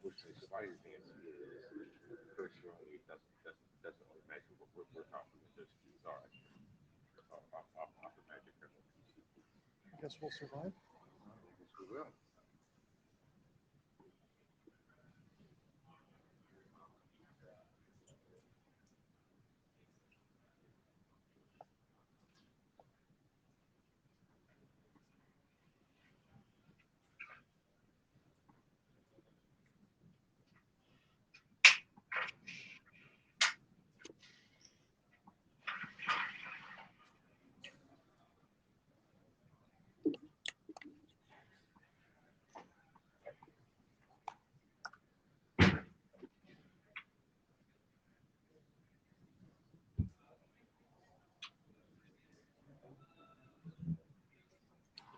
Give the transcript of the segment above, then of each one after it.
unfortunately, slight advance is personally doesn't really measure what we're talking with those keys are off the Magic Kernel PC. I guess we'll survive. I guess we will.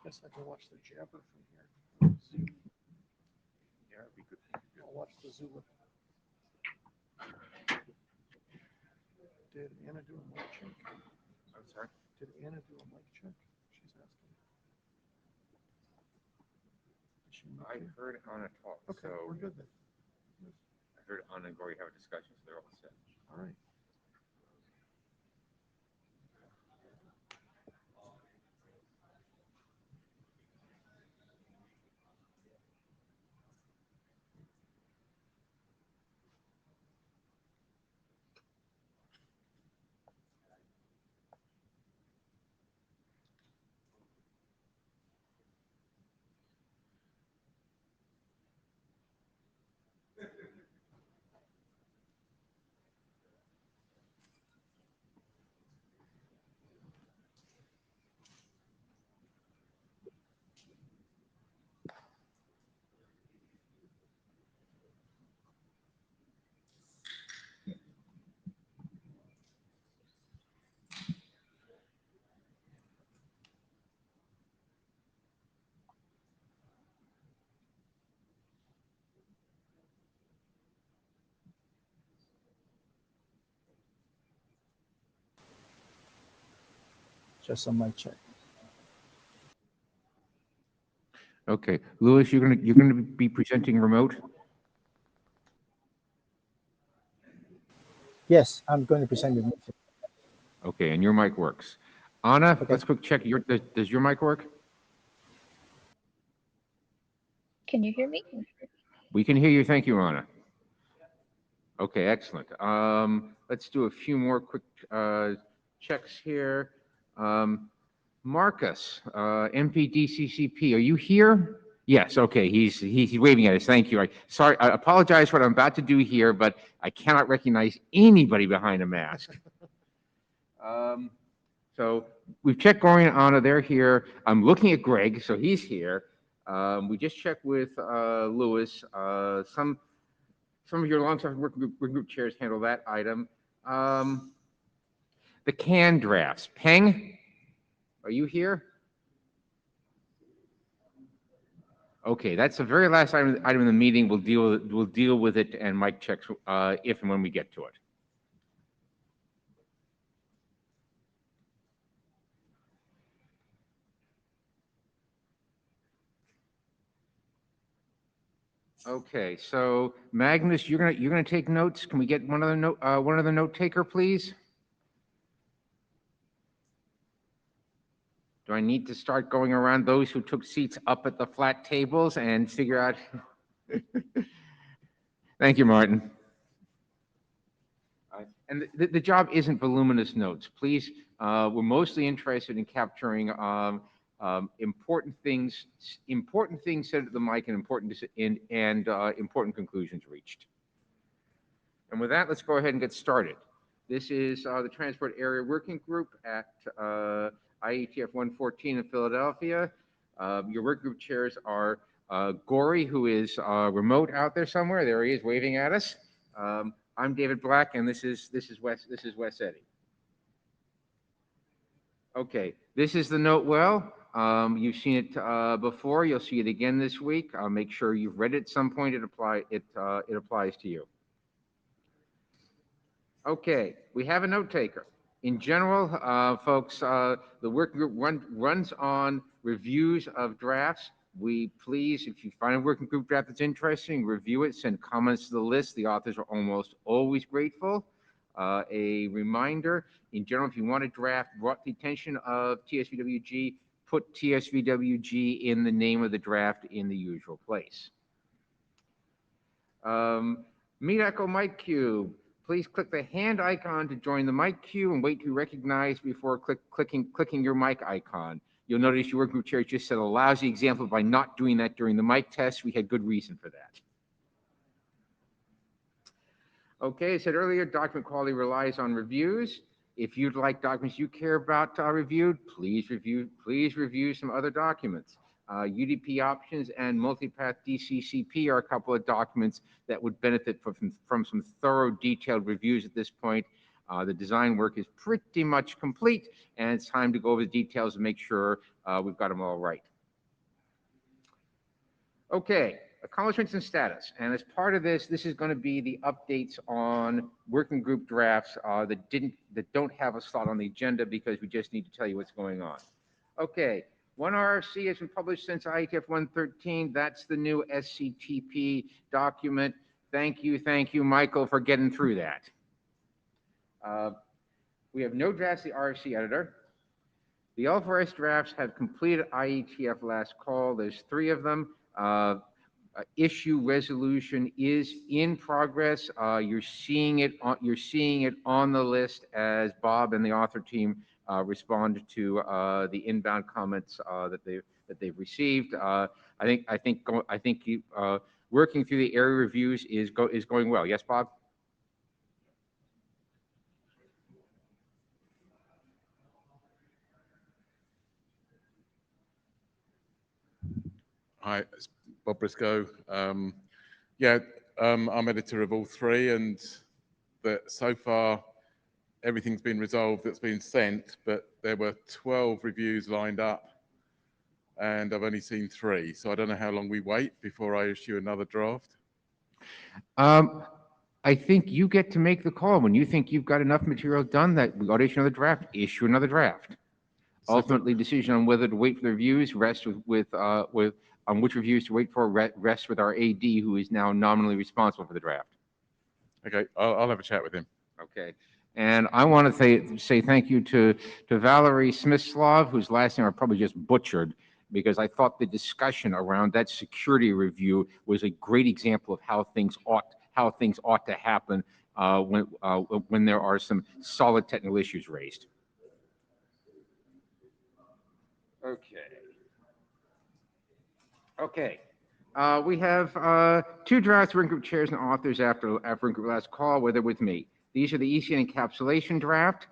I guess I can watch the jabber from here. Yeah, it'd be good thing to do. I'll watch the Zulu. Did Anna do a mic check? I'm sorry. Did Anna do a mic check? She's asking. Did she mute I you? heard Anna talk, Okay, so we're good then. I heard Anna and Gory have a discussion, so they're all set. All right. Just a mic check. Okay, Louis, you're gonna be presenting remote. Yes, I'm going to present the meeting. Okay, and your mic works. Anna, Okay. let's quick check. Does your mic work? Can you hear me? We can hear you. Thank you, Anna. Okay, excellent. Let's do a few more quick checks here. Marcus, MPDCCP, are you here? Yes. Okay, he's waving at us. Thank you. I apologize for what I'm about to do here, but I cannot recognize anybody behind a mask. So we've checked Goring and Anna. They're here. I'm looking at Greg, so he's here. We just checked with Louis. Some of your long-term work group chairs handle that item. The CAN drafts. Peng, are you here? Okay, that's the very last item in the meeting. We'll deal with it and mic checks if and when we get to it. Okay, so Magnus, you're gonna take notes. Can we get one other note taker, please? Do I need to start going around those who took seats up at the flat tables and figure out? Thank you, Martin. And the job isn't voluminous notes. Please, we're mostly interested in capturing important things said at the mic and important conclusions reached. And with that, let's go ahead and get started. This is the Transport Area Working Group at IETF114 in Philadelphia. Your work group chairs are Gory, who is remote out there somewhere. There he is, waving at us. I'm David Black, and this is Wes Eddy. Okay, this is the note well. You've seen it before. You'll see it again this week. I'll make sure you've read it at some point. It applies to you. Okay, we have a note taker. In general, folks, the working group runs on reviews of drafts. Please, if you find a working group draft that's interesting, review it, send comments to the list. The authors are almost always grateful. A reminder, in general, if you want a draft brought to the attention of TSVWG, put TSVWG in the name of the draft in the usual place. Meet Echo Mic Cube. Please click the hand icon to join the mic queue and wait to be recognized before clicking your mic icon. You'll notice your work group chair just set a lousy example by not doing that during the mic test. We had good reason for that. Okay, I said earlier, document quality relies on reviews. If you'd like documents you care about reviewed, please review some other documents. UDP options and multipath DCCP are a couple of documents that would benefit from some thorough, detailed reviews at this point. The design work is pretty much complete, and it's time to go over the details and make sure we've got them all right. Okay, accomplishments and status. And as part of this is going to be the updates on working group drafts that don't have a slot on the agenda because we just need to tell you what's going on. Okay, one RFC has been published since IETF114. That's the new SCTP document. Thank you, Michael, for getting through that. We have no drafts to the RFC editor. The L4S drafts have completed IETF last call. There's 3 of them. Issue resolution is in progress. You're seeing it on the list as Bob and the author team respond to the inbound comments that they've received. I think working through the area reviews is going well. Yes, Bob? Hi, it's Bob Briscoe. I'm editor of all 3, and that so far everything's been resolved that's been sent, but there were 12 reviews lined up, and I've only seen 3, so I don't know how long we wait before I issue another draft. I think you get to make the call. When you think you've got enough material done that we ought to issue another draft. So Ultimately, decision on whether to wait for the reviews rests on which reviews to wait for rests with our AD, who is now nominally responsible for the draft. Okay, I'll have a chat with him. Okay. And I want to say thank you to Valerie Smith-Slav, whose last name I probably just butchered, because I thought the discussion around that security review was a great example of how things ought to happen when there are some solid technical issues raised. Okay. We have 2 drafts working group chairs and authors after working group last call, where they're with me. These are the ECN encapsulation draft.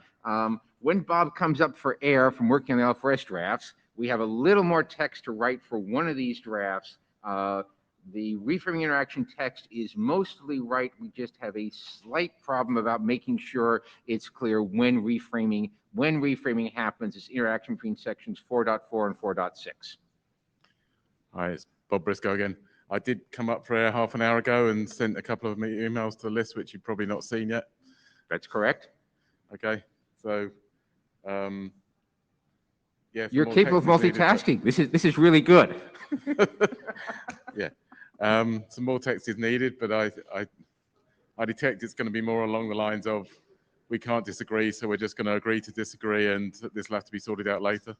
When Bob comes up for air from working on the L4S drafts, we have a little more text to write for one of these drafts. The reframing interaction text is mostly right. We just have a slight problem about making sure it's clear when reframing happens. It's interaction between sections 4.4 and 4.6. Hi, it's Bob Briscoe again. I did come up for air half an hour ago and sent a couple of emails to the list, which you've probably not seen yet. That's correct. Okay, so yeah. You're capable of multitasking. This is really good. Yeah, some more text is needed, but I detect it's going to be more along the lines of we can't disagree, so we're just going to agree to disagree, and this will have to be sorted out later.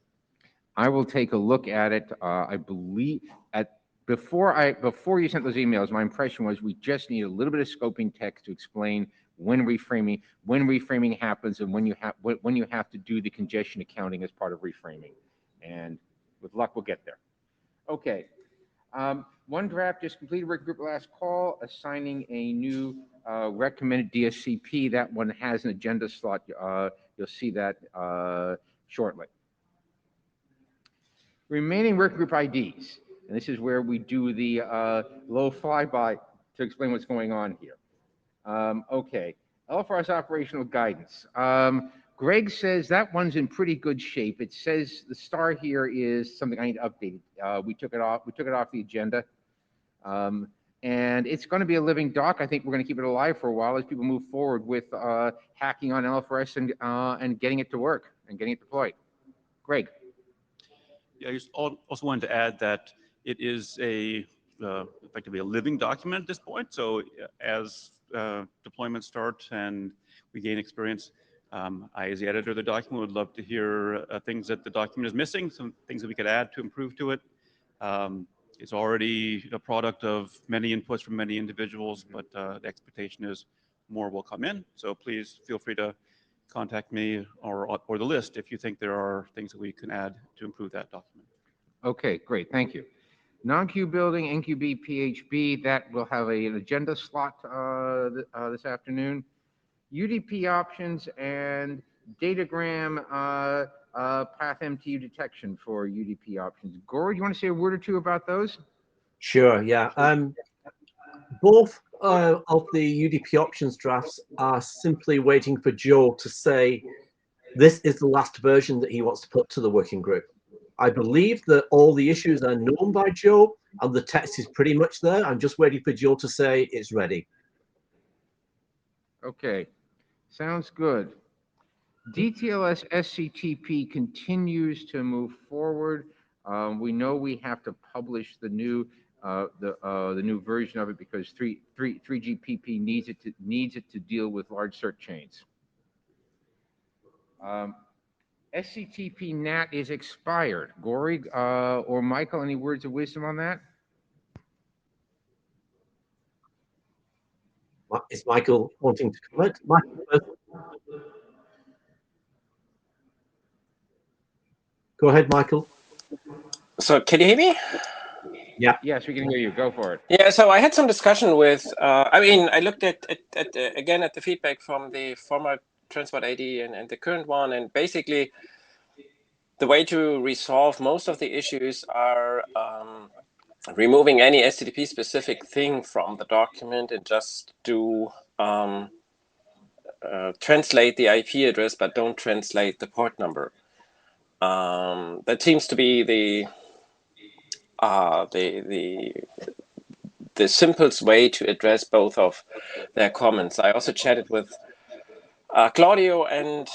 I will take a look at it. I believe before you sent those emails, my impression was we just need a little bit of scoping text to explain when reframing happens and when you have to do the congestion accounting as part of reframing. And with luck, we'll get there. Okay. One draft just completed working group last call, assigning a new recommended DSCP. That one has an agenda slot. You'll see that shortly. Remaining working group IDs, and this is where we do the low flyby to explain what's going on here. Okay, L4S operational guidance. Greg says that one's in pretty good shape. It says the star here is something I need to update. We took it off the agenda. And it's going to be a living doc. I think we're going to keep it alive for a while as people move forward with hacking on L4S and getting it to work and getting it deployed. Greg. Yeah, I just also wanted to add that it is effectively a living document at this point. So as deployments start and we gain experience, I, as the editor of the document, would love to hear things that the document is missing, some things that we could add to improve to it. It's already a product of many inputs from many individuals, but the expectation is more will come in. So please feel free to contact me or the list if you think there are things that we can add to improve that document. Okay, great, thank you. Non-Q building, NQB, PHB, that will have an agenda slot this afternoon. UDP options and datagram path MTU detection for UDP options. Gore, you want to say a word or two about those? Sure, yeah. Both of the UDP options drafts are simply waiting for Joe to say this is the last version that he wants to put to the working group. I believe that all the issues are known by Joe and the text is pretty much there. I'm just waiting for Joe to say it's ready. Okay, sounds good. DTLS SCTP continues to move forward. We know we have to publish the new version of it because 3GPP needs it to deal with large cert chains. SCTP NAT is expired. Gori or Michael, any words of wisdom on that? Is Michael wanting to comment? Michael, go ahead, Michael. So can you hear me? Yeah. Yes, we can hear you. Go for it. Yeah. So I had some discussion with. I mean, I looked at again at the feedback from the former transport AD and the current one, and basically, the way to resolve most of the issues are removing any STTP specific thing from the document and just do translate the IP address, but don't translate the port number. That seems to be the simplest way to address both of their comments. I also chatted with Claudio, and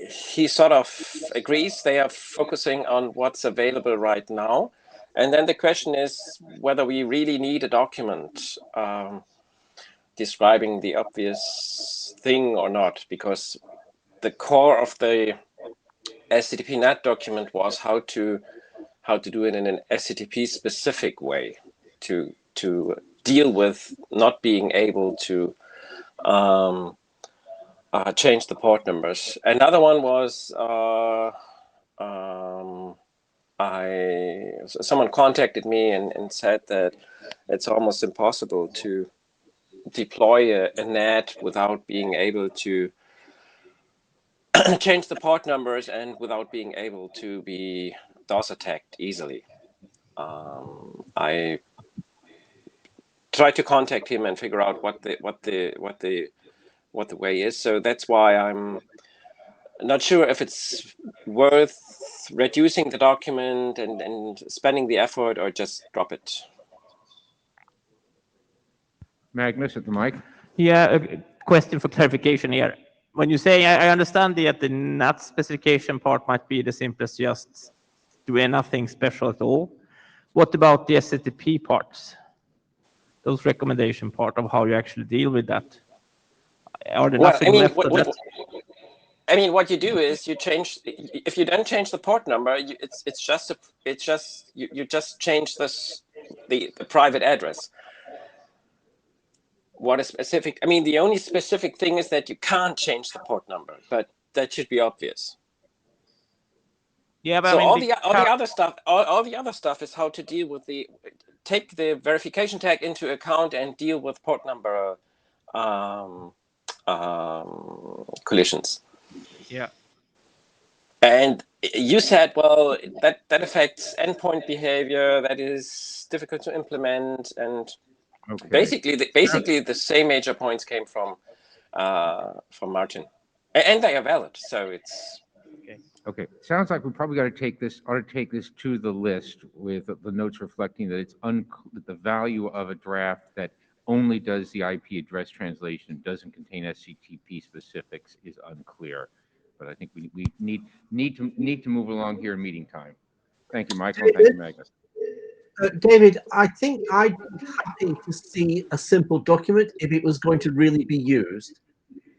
he sort of agrees they are focusing on what's available right now. And then the question is whether we really need a document describing the obvious thing or not, because the core of the SCTP NAT document was how to do it in an SCTP specific way to deal with not being able to change the port numbers. Another one was someone contacted me and said that it's almost impossible to deploy a NAT without being able to change the port numbers and without being able to be DOS attacked easily. I tried to contact him and figure out what the way is. So that's why I'm not sure if it's worth reducing the document and spending the effort or just drop it. Magnus at the mic. Yeah, a question for clarification here. When you say, I understand that the NAT specification part might be the simplest, just do nothing special at all. What about the SCTP parts? Those recommendation part of how you actually deal with that? Are there nothing left of that? I mean, what you do is you change. If you don't change the port number, you just change the private address. What is specific? I mean, the only specific thing is that you can't change the port number, but that should be obvious. Yeah, but so I mean, all the other stuff is how to deal with take the verification tag into account and deal with port number collisions. Yeah. And you said, well, that affects endpoint behavior. That is difficult to implement, and okay. basically the same major points came from Martin, and they are valid. So it's okay. Sounds like we probably ought to take this to the list with the notes reflecting that it's that the value of a draft that only does the IP address translation, doesn't contain SCTP specifics, is unclear. But I think we need to move along here in meeting time. Thank you, Michael, and thank you, Magnus. David, I think I'd be happy to see a simple document if it was going to really be used.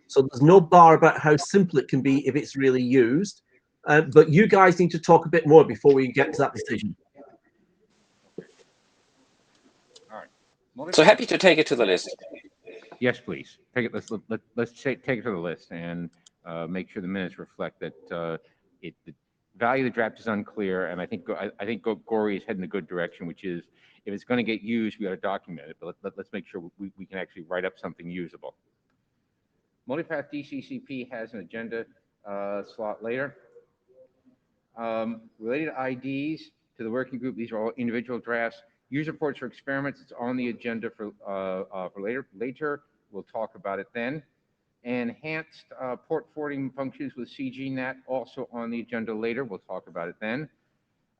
So there's no bar about how simple it can be if it's really used. But you guys need to talk a bit more before we get to that decision. All right. So happy to take it to the list. Yes, please. Take it. Let's take it to the list and make sure the minutes reflect that the value of the draft is unclear. And I think Gory is heading in a good direction, which is if it's going to get used, we got to document it. But let's make sure we can actually write up something usable. Multipath DCCP has an agenda slot later. Related IDs to the working group. These are all individual drafts. User reports for experiments. It's on the agenda for later. Later, we'll talk about it then. Enhanced port forwarding functions with CGNAT also on the agenda later. We'll talk about it then.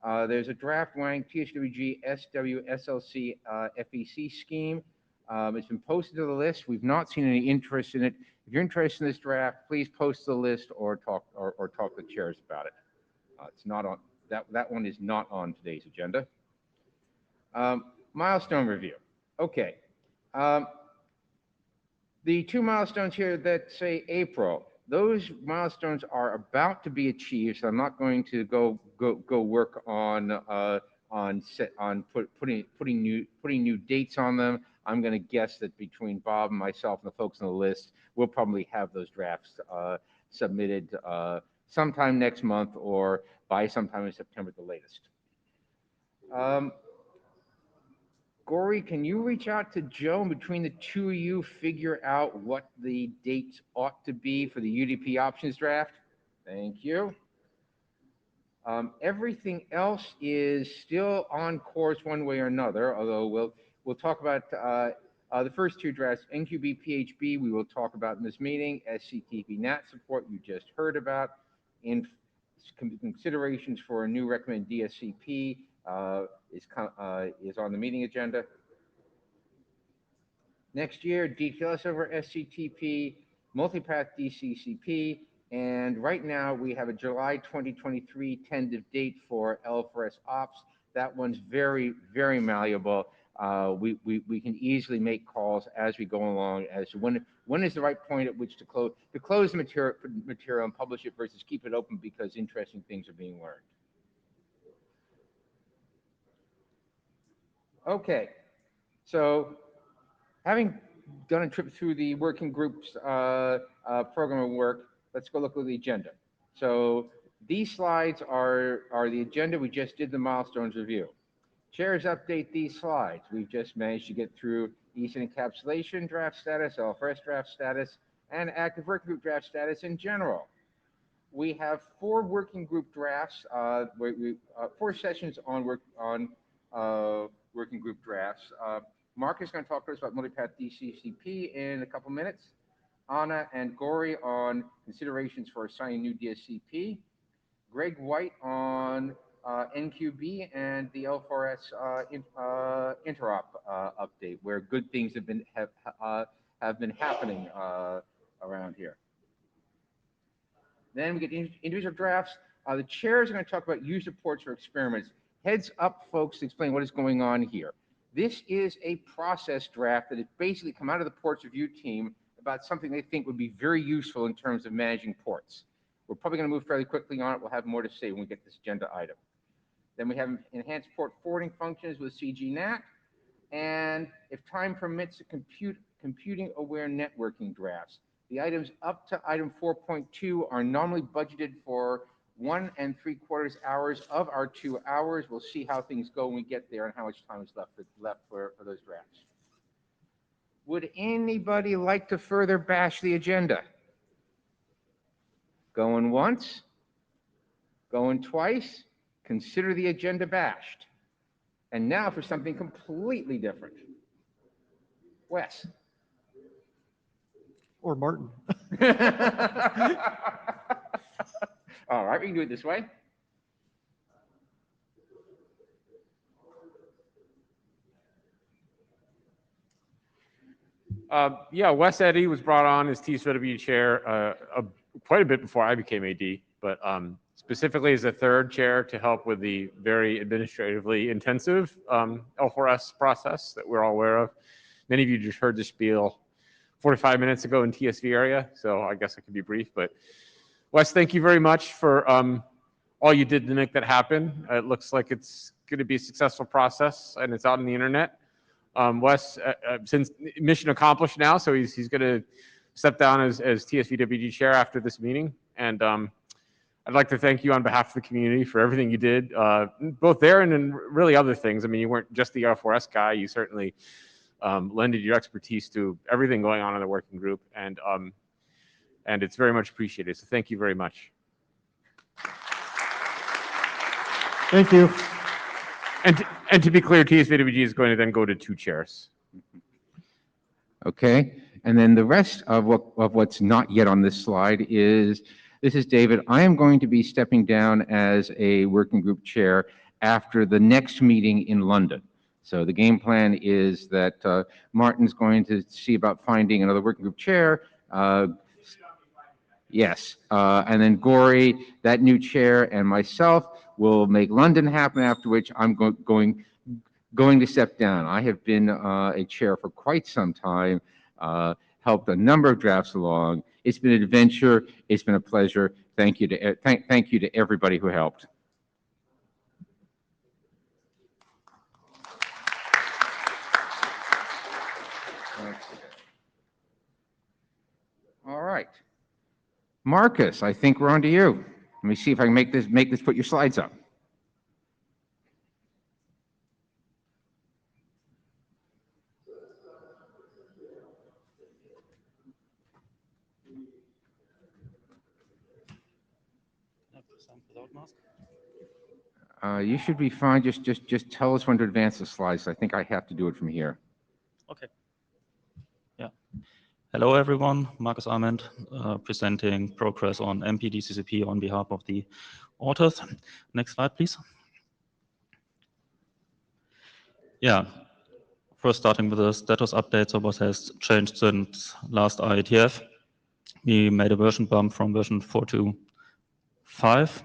There's a draft WANG TSWG SWSLC FEC scheme. It's been posted to the list. We've not seen any interest in it. If you're interested in this draft, please post the list or talk to the chairs about it. It's not on that one is not on today's agenda. Milestone review. Okay. The two milestones here that say April, those milestones are about to be achieved. So I'm not going to go work on putting new dates on them. I'm going to guess that between Bob and myself and the folks on the list, we'll probably have those drafts submitted sometime next month or by sometime in September at the latest. Gory, can you reach out to Joe and between the two of you figure out what the dates ought to be for the UDP options draft? Thank you. Everything else is still on course one way or another, although we'll talk about the first two drafts, NQB PHB, we will talk about in this meeting. SCTP NAT support you just heard about. In considerations for a new recommended DSCP is on the meeting agenda. Next year, DTLS over SCTP, multipath DCCP, and right now we have a July 2023 tentative date for L4S ops. That one's very, very malleable. We can easily make calls as we go along as to when is the right point at which to close the material and publish it versus keep it open because interesting things are being learned. Okay, so having done a trip through the working group's program of work, let's go look at the agenda. So these slides are the agenda. We just did the milestones review. Chairs update these slides. We've just managed to get through ESA encapsulation draft status, LFRS draft status, and active working group draft status in general. We have 4 working group drafts, 4 sessions on working group drafts. Mark is going to talk to us about multipath DCCP in a couple minutes. Anna and Gory on considerations for assigning new DSCP. Greg White on NQB and the L4S interop update, where good things have been happening around here. Then we get individual drafts. The chairs are going to talk about user reports for experiments. Heads up, folks, to explain what is going on here. This is a process draft that has basically come out of the ports review team about something they think would be very useful in terms of managing ports. We're probably going to move fairly quickly on it. We'll have more to say when we get this agenda item. Then we have enhanced port forwarding functions with CGNAT. And if time permits, computing aware networking drafts. The items up to item 4.2 are normally budgeted for 1 3/4 hours of our 2 hours. We'll see how things go when we get there and how much time is left for those drafts. Would anybody like to further bash the agenda? Going once? Going twice? Consider the agenda bashed. And now for something completely different. Wes. Or Martin. All right, we can do it this way. Yeah, Wes Eddy was brought on as Tsvwg chair quite a bit before I became AD, but specifically as a third chair to help with the very administratively intensive L4S process that we're all aware of. Many of you just heard the spiel 45 minutes ago in TSV area, so I guess I could be brief. But Wes, thank you very much for all you did to make that happen. It looks like it's going to be a successful process, and it's out on the internet. Wes, since mission accomplished now, so he's going to step down as TSVWG chair after this meeting. And I'd like to thank you on behalf of the community for everything you did, both there and in really other things. I mean, you weren't just the R4S guy. You certainly lended your expertise to everything going on in the working group, and it's very much appreciated. So thank you very much. Thank you. And to be clear, TSVWG is going to then go to 2 chairs. Okay, and then the rest of what's not yet on this slide is, this is David. I am going to be stepping down as a working group chair after the next meeting in London. So the game plan is that Martin's going to see about finding another working group chair. Yes, and then Gory, that new chair, and myself will make London happen, after which I'm going to step down. I have been a chair for quite some time, helped a number of drafts along. It's been an adventure. It's been a pleasure. Thank you to thank you to everybody who helped. All right, Marcus, I think we're on to you. Let me see if I can make this put your slides up. You should be fine. Just tell us when to advance the slides. I think I have to do it from here. Okay. Yeah. Hello, everyone. Marcus Arment, presenting progress on MPDCCP on behalf of the authors. Next slide, please. Yeah. First, starting with the status update. So what has changed since last IETF? We made a version bump from version 4 to 5.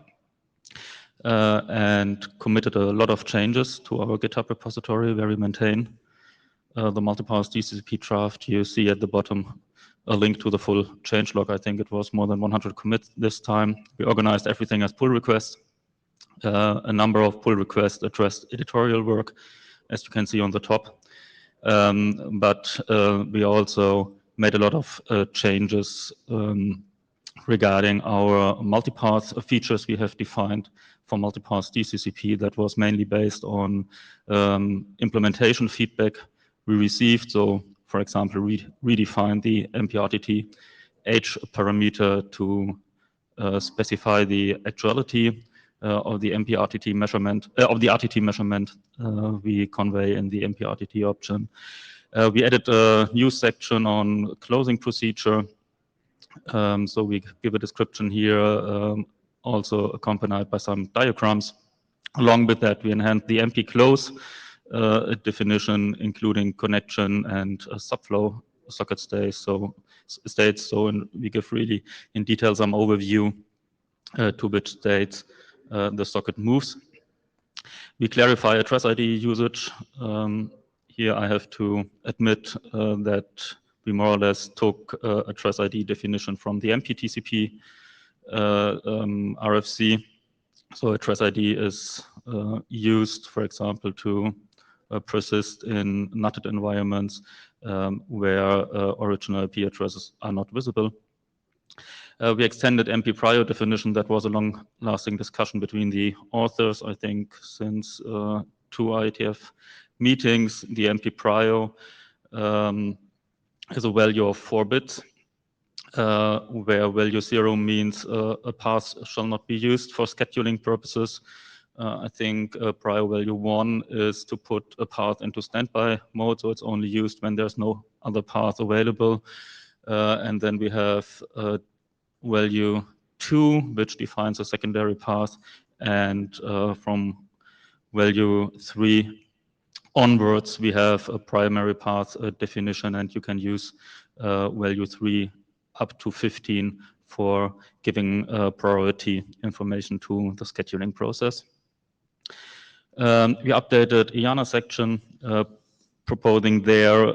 And committed a lot of changes to our GitHub repository where we maintain the multipass DCCP draft. You see at the bottom a link to the full changelog. I think it was more than 100 commits this time. We organized everything as pull requests. A number of pull requests addressed editorial work, as you can see on the top. But we also made a lot of changes regarding our multipath features we have defined for multipath DCCP. That was mainly based on implementation feedback we received. So, for example, redefine the MPRTT age parameter to specify the actuality of the MPRTT measurement, of the RTT measurement we convey in the MPRTT option. We added a new section on closing procedure. So we give a description here, also accompanied by some diagrams. Along with that, we enhanced the MP close definition, including connection and subflow socket states. So we give really in detail some overview to which states the socket moves. We clarify address ID usage. Here I have to admit that we more or less took address ID definition from the MPTCP RFC. So address ID is used, for example, to persist in NUTted environments where original IP addresses are not visible. We extended MP prior definition. That was a long-lasting discussion between the authors, I think, since 2 IETF meetings. The MP prior is a value of 4 bits, where value 0 means a path shall not be used for scheduling purposes. I think prior value 1 is to put a path into standby mode, so it's only used when there's no other path available. And then we have value 2, which defines a secondary path, and from value 3 onwards, we have a primary path definition, and you can use value 3 up to 15 for giving priority information to the scheduling process. We updated IANA section, proposing there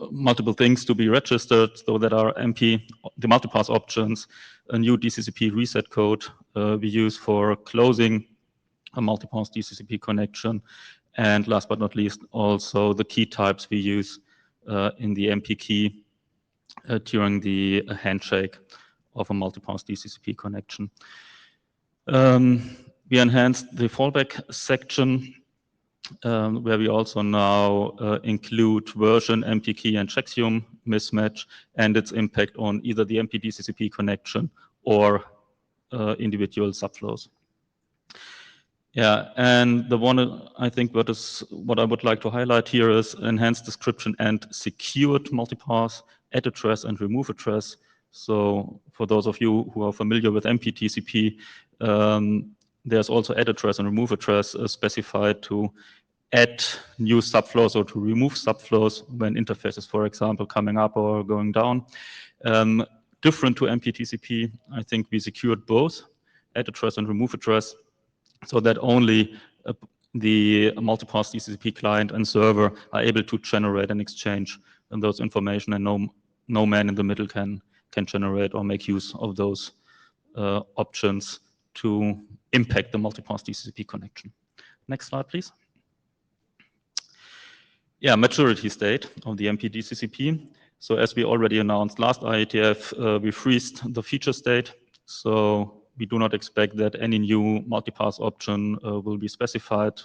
multiple things to be registered. So that are MP, the multipass options, a new DCCP reset code we use for closing a multipass DCCP connection, and last but not least, also the key types we use in the MP key during the handshake of a multipass DCCP connection. We enhanced the fallback section, where we also now include version, MP key, and checksum mismatch and its impact on either the MP DCCP connection or individual subflows. Yeah, and the one I think what I would like to highlight here is enhanced description and secured multipass, add address and remove address. So for those of you who are familiar with MP TCP, there's also add address and remove address specified to add new subflows or to remove subflows when interfaces, for example, coming up or going down. Different to MP TCP, I think we secured both add address and remove address, so that only the multipass DCCP client and server are able to generate and exchange those information, and no man in the middle can generate or make use of those options to impact the multipass DCCP connection. Next slide, please. Yeah, maturity state of the MP DCCP. So as we already announced last IETF, we freezed the feature state. So we do not expect that any new multipass option will be specified.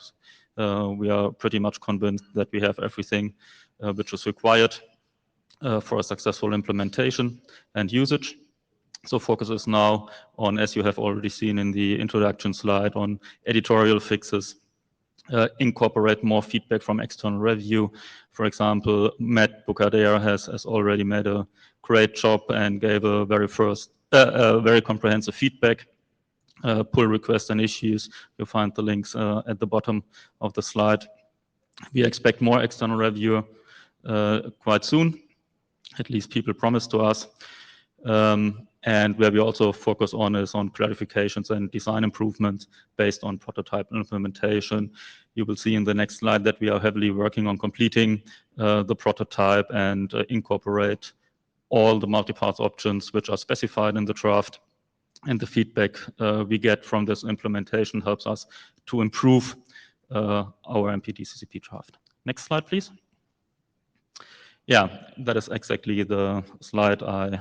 We are pretty much convinced that we have everything which is required for a successful implementation and usage. So focus is now on, as you have already seen in the introduction slide, on editorial fixes, incorporate more feedback from external review. For example, Matt Bucadere has already made a great job and gave a very comprehensive feedback, pull requests and issues. You'll find the links at the bottom of the slide. We expect more external review quite soon, at least people promised to us. And where we also focus on is on clarifications and design improvements based on prototype implementation. You will see in the next slide that we are heavily working on completing the prototype and incorporate all the multipass options which are specified in the draft. And the feedback we get from this implementation helps us to improve our MP DCCP draft. Next slide, please. Yeah, that is exactly the slide I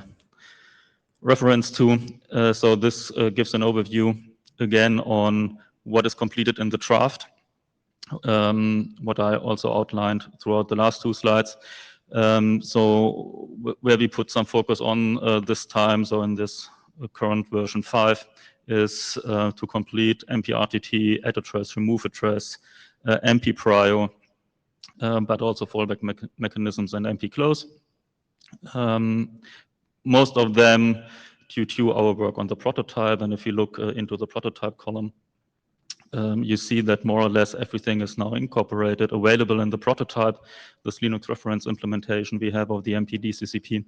reference to. So this gives an overview again on what is completed in the draft, what I also outlined throughout the last two slides. So where we put some focus on this time, so in this current version 5, is to complete MP RTT, add address, remove address, MP prio, but also fallback mechanisms and MP close. Most of them due to our work on the prototype. And if you look into the prototype column, you see that more or less everything is now incorporated, available in the prototype, this Linux reference implementation we have of the MP DCCP.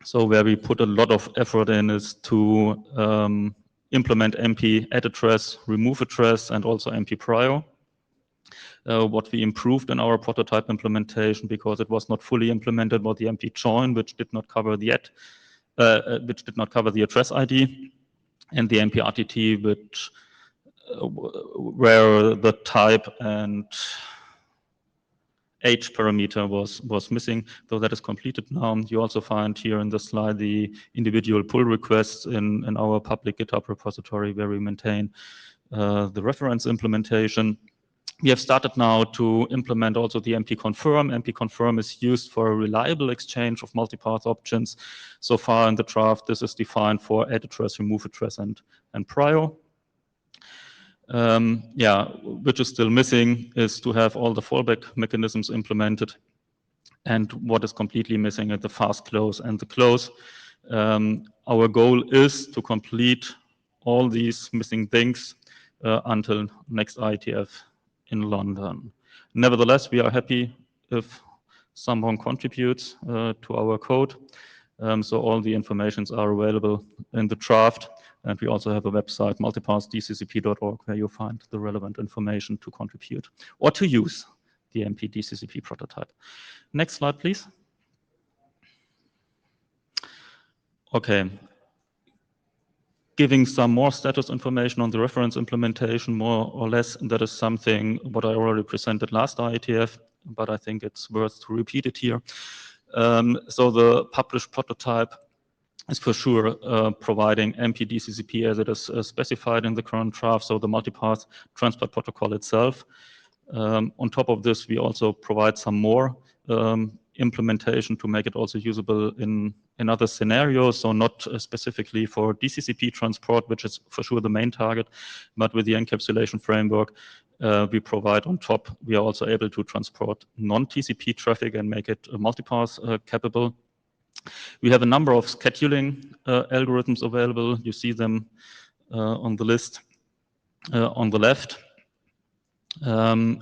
So where we put a lot of effort in is to implement MP add address, remove address, and also MP prio. What we improved in our prototype implementation, because it was not fully implemented, was the MP join, which did not cover the address ID, and the MP RTT, which where the type and age parameter was missing. Though that is completed now. You also find here in the slide the individual pull requests in our public GitHub repository where we maintain the reference implementation. We have started now to implement also the MP confirm. MP confirm is used for a reliable exchange of multipath options. So far in the draft, this is defined for add address, remove address, and prio. Yeah, which is still missing is to have all the fallback mechanisms implemented. And what is completely missing is the fast close and the close. Our goal is to complete all these missing things until next IETF in London. Nevertheless, we are happy if someone contributes to our code So all the informations are available in the draft. And we also have a website, multipassdccp.org, where you'll find the relevant information to contribute or to use the MP-DCCP prototype. Next slide, please. Okay. Giving some more status information on the reference implementation, more or less, that is something what I already presented last IETF, but I think it's worth to repeat it here. So the published prototype is for sure providing MP-DCCP as it is specified in the current draft, so the multipath transport protocol itself. On top of this, we also provide some more implementation to make it also usable in other scenarios, so not specifically for DCCP transport, which is for sure the main target, but with the encapsulation framework we provide on top, we are also able to transport non-TCP traffic and make it multipath capable. We have a number of scheduling algorithms available. You see them on the list on the left.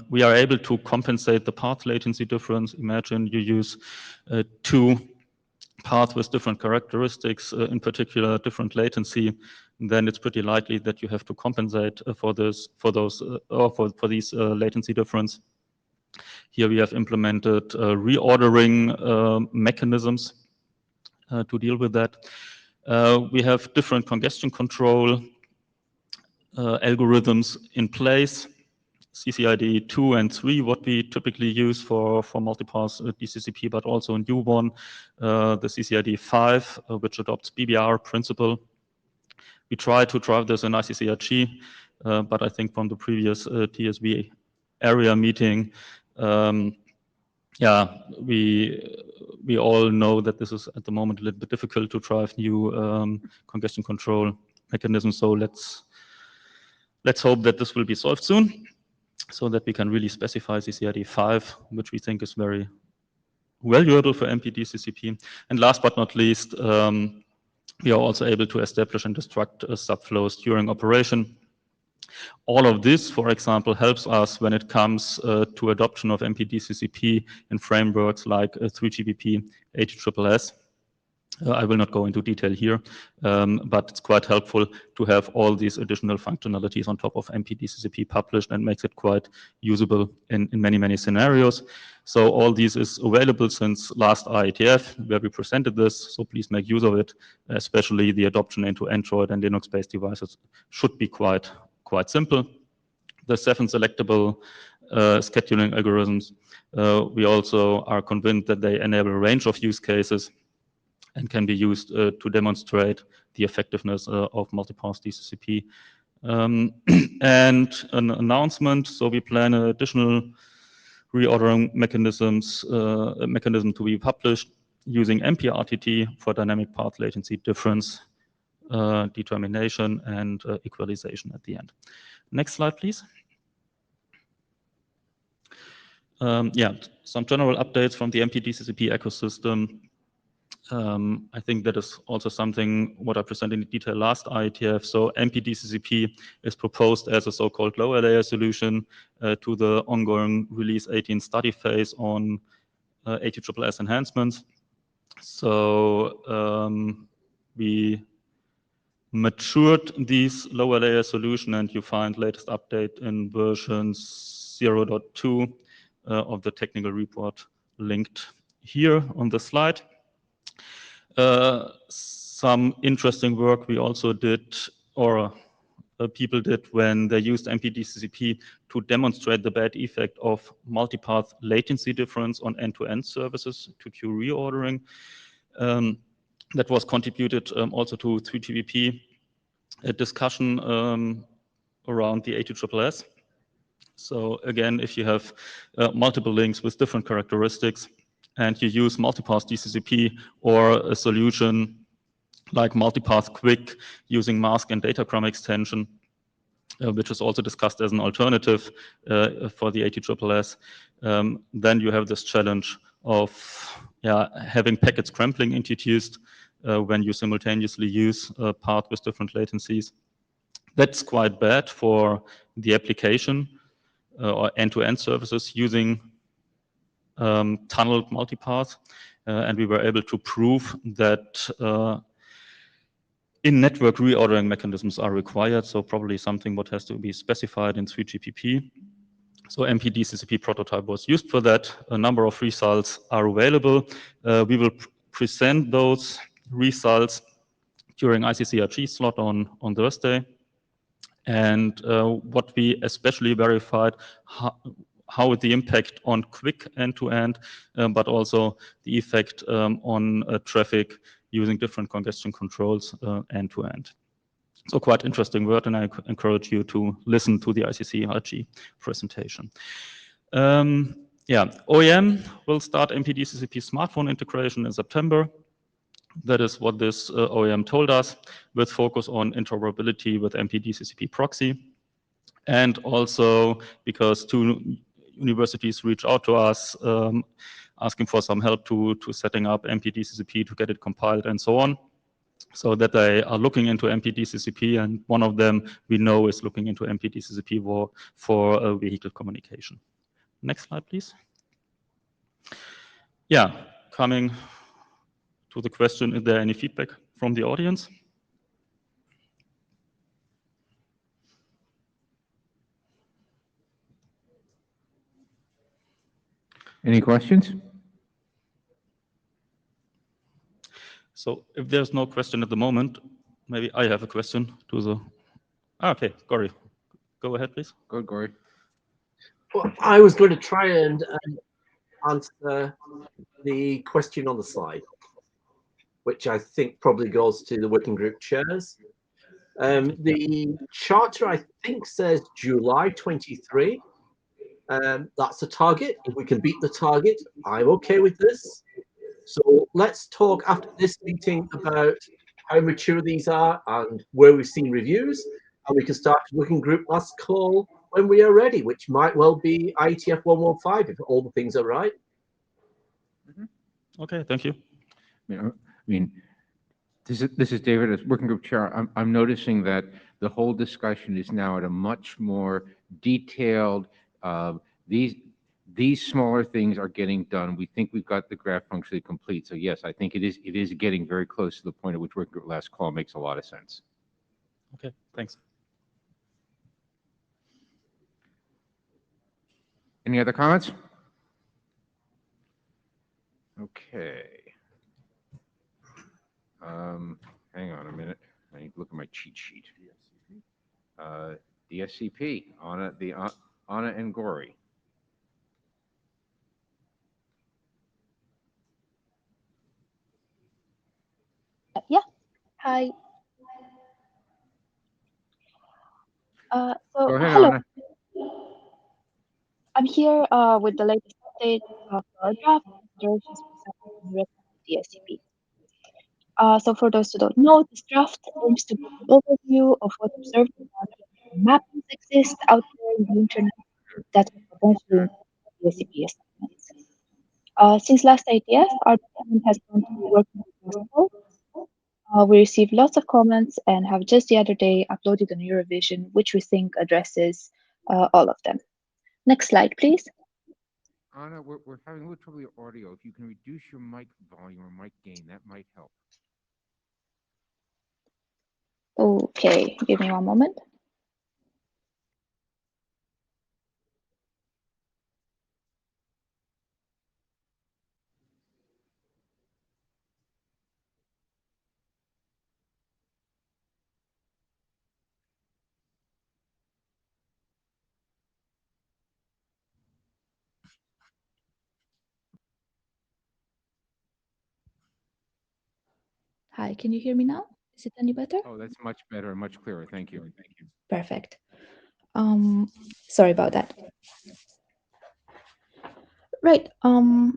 We are able to compensate the path latency difference. Imagine you use two paths with different characteristics, in particular different latency, then it's pretty likely that you have to compensate for these latency difference. Here we have implemented reordering mechanisms to deal with that. We have different congestion control algorithms in place. CCID 2 and 3, what we typically use for multipath DCCP, but also a new one, the CCID 5, which adopts BBR principle. We try to drive this in ICCRG, but I think from the previous TSV area meeting, yeah, we all know that this is at the moment a little bit difficult to drive new congestion control mechanisms. So let's hope that this will be solved soon, so that we can really specify CCID 5, which we think is very valuable for MP-DCCP. And last but not least, we are also able to establish and destruct subflows during operation. All of this, for example, helps us when it comes to adoption of MP-DCCP in frameworks like 3GPP, HTTPS. I will not go into detail here, but it's quite helpful to have all these additional functionalities on top of MP-DCCP published, and makes it quite usable in many, many scenarios. So all this is available since last IETF, where we presented this, so please make use of it, especially the adoption into Android and Linux-based devices should be quite simple. The 7 selectable scheduling algorithms, we also are convinced that they enable a range of use cases and can be used to demonstrate the effectiveness of multipath DCCP. And an announcement, so we plan an additional reordering mechanism to be published using MPRTT for dynamic path latency difference determination and equalization at the end. Next slide, please. Yeah, some general updates from the MP-DCCP ecosystem. I think that is also something what I presented in detail last IETF. So MP-DCCP is proposed as a so-called lower layer solution to the ongoing release 18 study phase on ATSSS enhancements. So we matured these lower layer solution, and you find latest update in version 0.2 of the technical report linked here on the slide. Some interesting work we also did, or people did when they used MP-DCCP to demonstrate the bad effect of multipath latency difference on end-to-end services to queue reordering. That was contributed also to 3GPP, a discussion around the ATSSS. So again, if you have multiple links with different characteristics, and you use multipath DCCP or a solution like multipath quick using mask and datagram extension, which is also discussed as an alternative for the ATSSS, then you have this challenge of having packet scrambling introduced when you simultaneously use a path with different latencies. That's quite bad for the application or end-to-end services using tunneled multipath. and we were able to prove that in-network reordering mechanisms are required, so probably something what has to be specified in Tsvwg. So MPDCCP prototype was used for that. A number of results are available. We will present those results during ICCRG slot on Thursday. And what we especially verified, how the impact on quick end-to-end, but also the effect on traffic using different congestion controls end-to-end. So quite interesting word, and I encourage you to listen to the ICCRG presentation. OEM will start MPDCCP smartphone integration in September. That is what this OEM told us, with focus on interoperability with MPDCCP proxy. And also because 2 universities reached out to us asking for some help to setting up MPDCCP to get it compiled and so on. So that they are looking into MPDCCP, and one of them we know is looking into MPDCCP for vehicle communication. Next slide, please. Yeah, coming to the question, is there any feedback from the audience? Any questions? So if there's no question at the moment, maybe I have a question to the... okay, Gori, go ahead, please. Go, Gori. Well, I was going to try and answer the question on the slide, which I think probably goes to the working group chairs. The charter, I think, says July 23. That's the target. If we can beat the target, I'm okay with this. So let's talk after this meeting about how mature these are and where we've seen reviews, and we can start working group last call when we are ready, which might well be IETF114 if all the things are right. Okay, thank you. I mean, this is David as working group chair. I'm noticing that the whole discussion is now at a much more detailed. These smaller things are getting done. We think we've got the graph functionally complete. So yes, I think it is getting very close to the point at which working group last call makes a lot of sense. Okay, thanks. Any other comments? Okay. Hang on a minute. I need to look at my cheat sheet. DSCP, Anna and Gori. Yeah. Hi. So Go ahead, hello. Anna. I'm here with the latest update of our draft versions presented in the DSCP. So for those who don't know, this draft aims to give an overview of what observed mappings exist out there in the internet that could potentially improve DSCP assessments. Since last IETF, our document has gone through working with we received lots of comments and have just the other day uploaded a new revision, which we think addresses all of them. Next slide, please. Anna, we're having a little trouble with your audio. If you can reduce your mic volume or mic gain, that might help. Okay, give me one moment. Hi, can you hear me now? Is it any better? Oh, that's much better and much clearer. Thank you. Thank you. Perfect. Sorry about that. Right.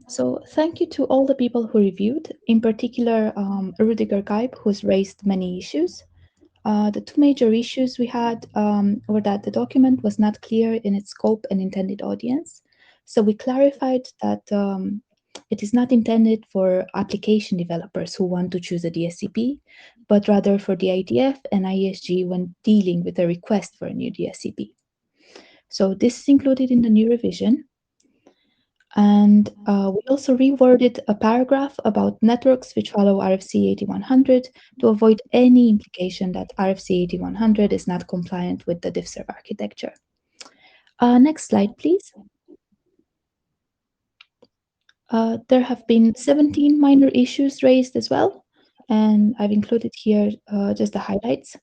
So thank you to all the people who reviewed, in particular Rudiger Geib, who's raised many issues. The two major issues we had were that the document was not clear in its scope and intended audience. So we clarified that it is not intended for application developers who want to choose a DSCP, but rather for the IETF and IESG when dealing with a request for a new DSCP. So this is included in the new revision. And we also reworded a paragraph about networks which follow RFC 8100 to avoid any implication that RFC 8100 is not compliant with the DiffServ architecture. Next slide, please. There have been 17 minor issues raised as well, and I've included here just the highlights.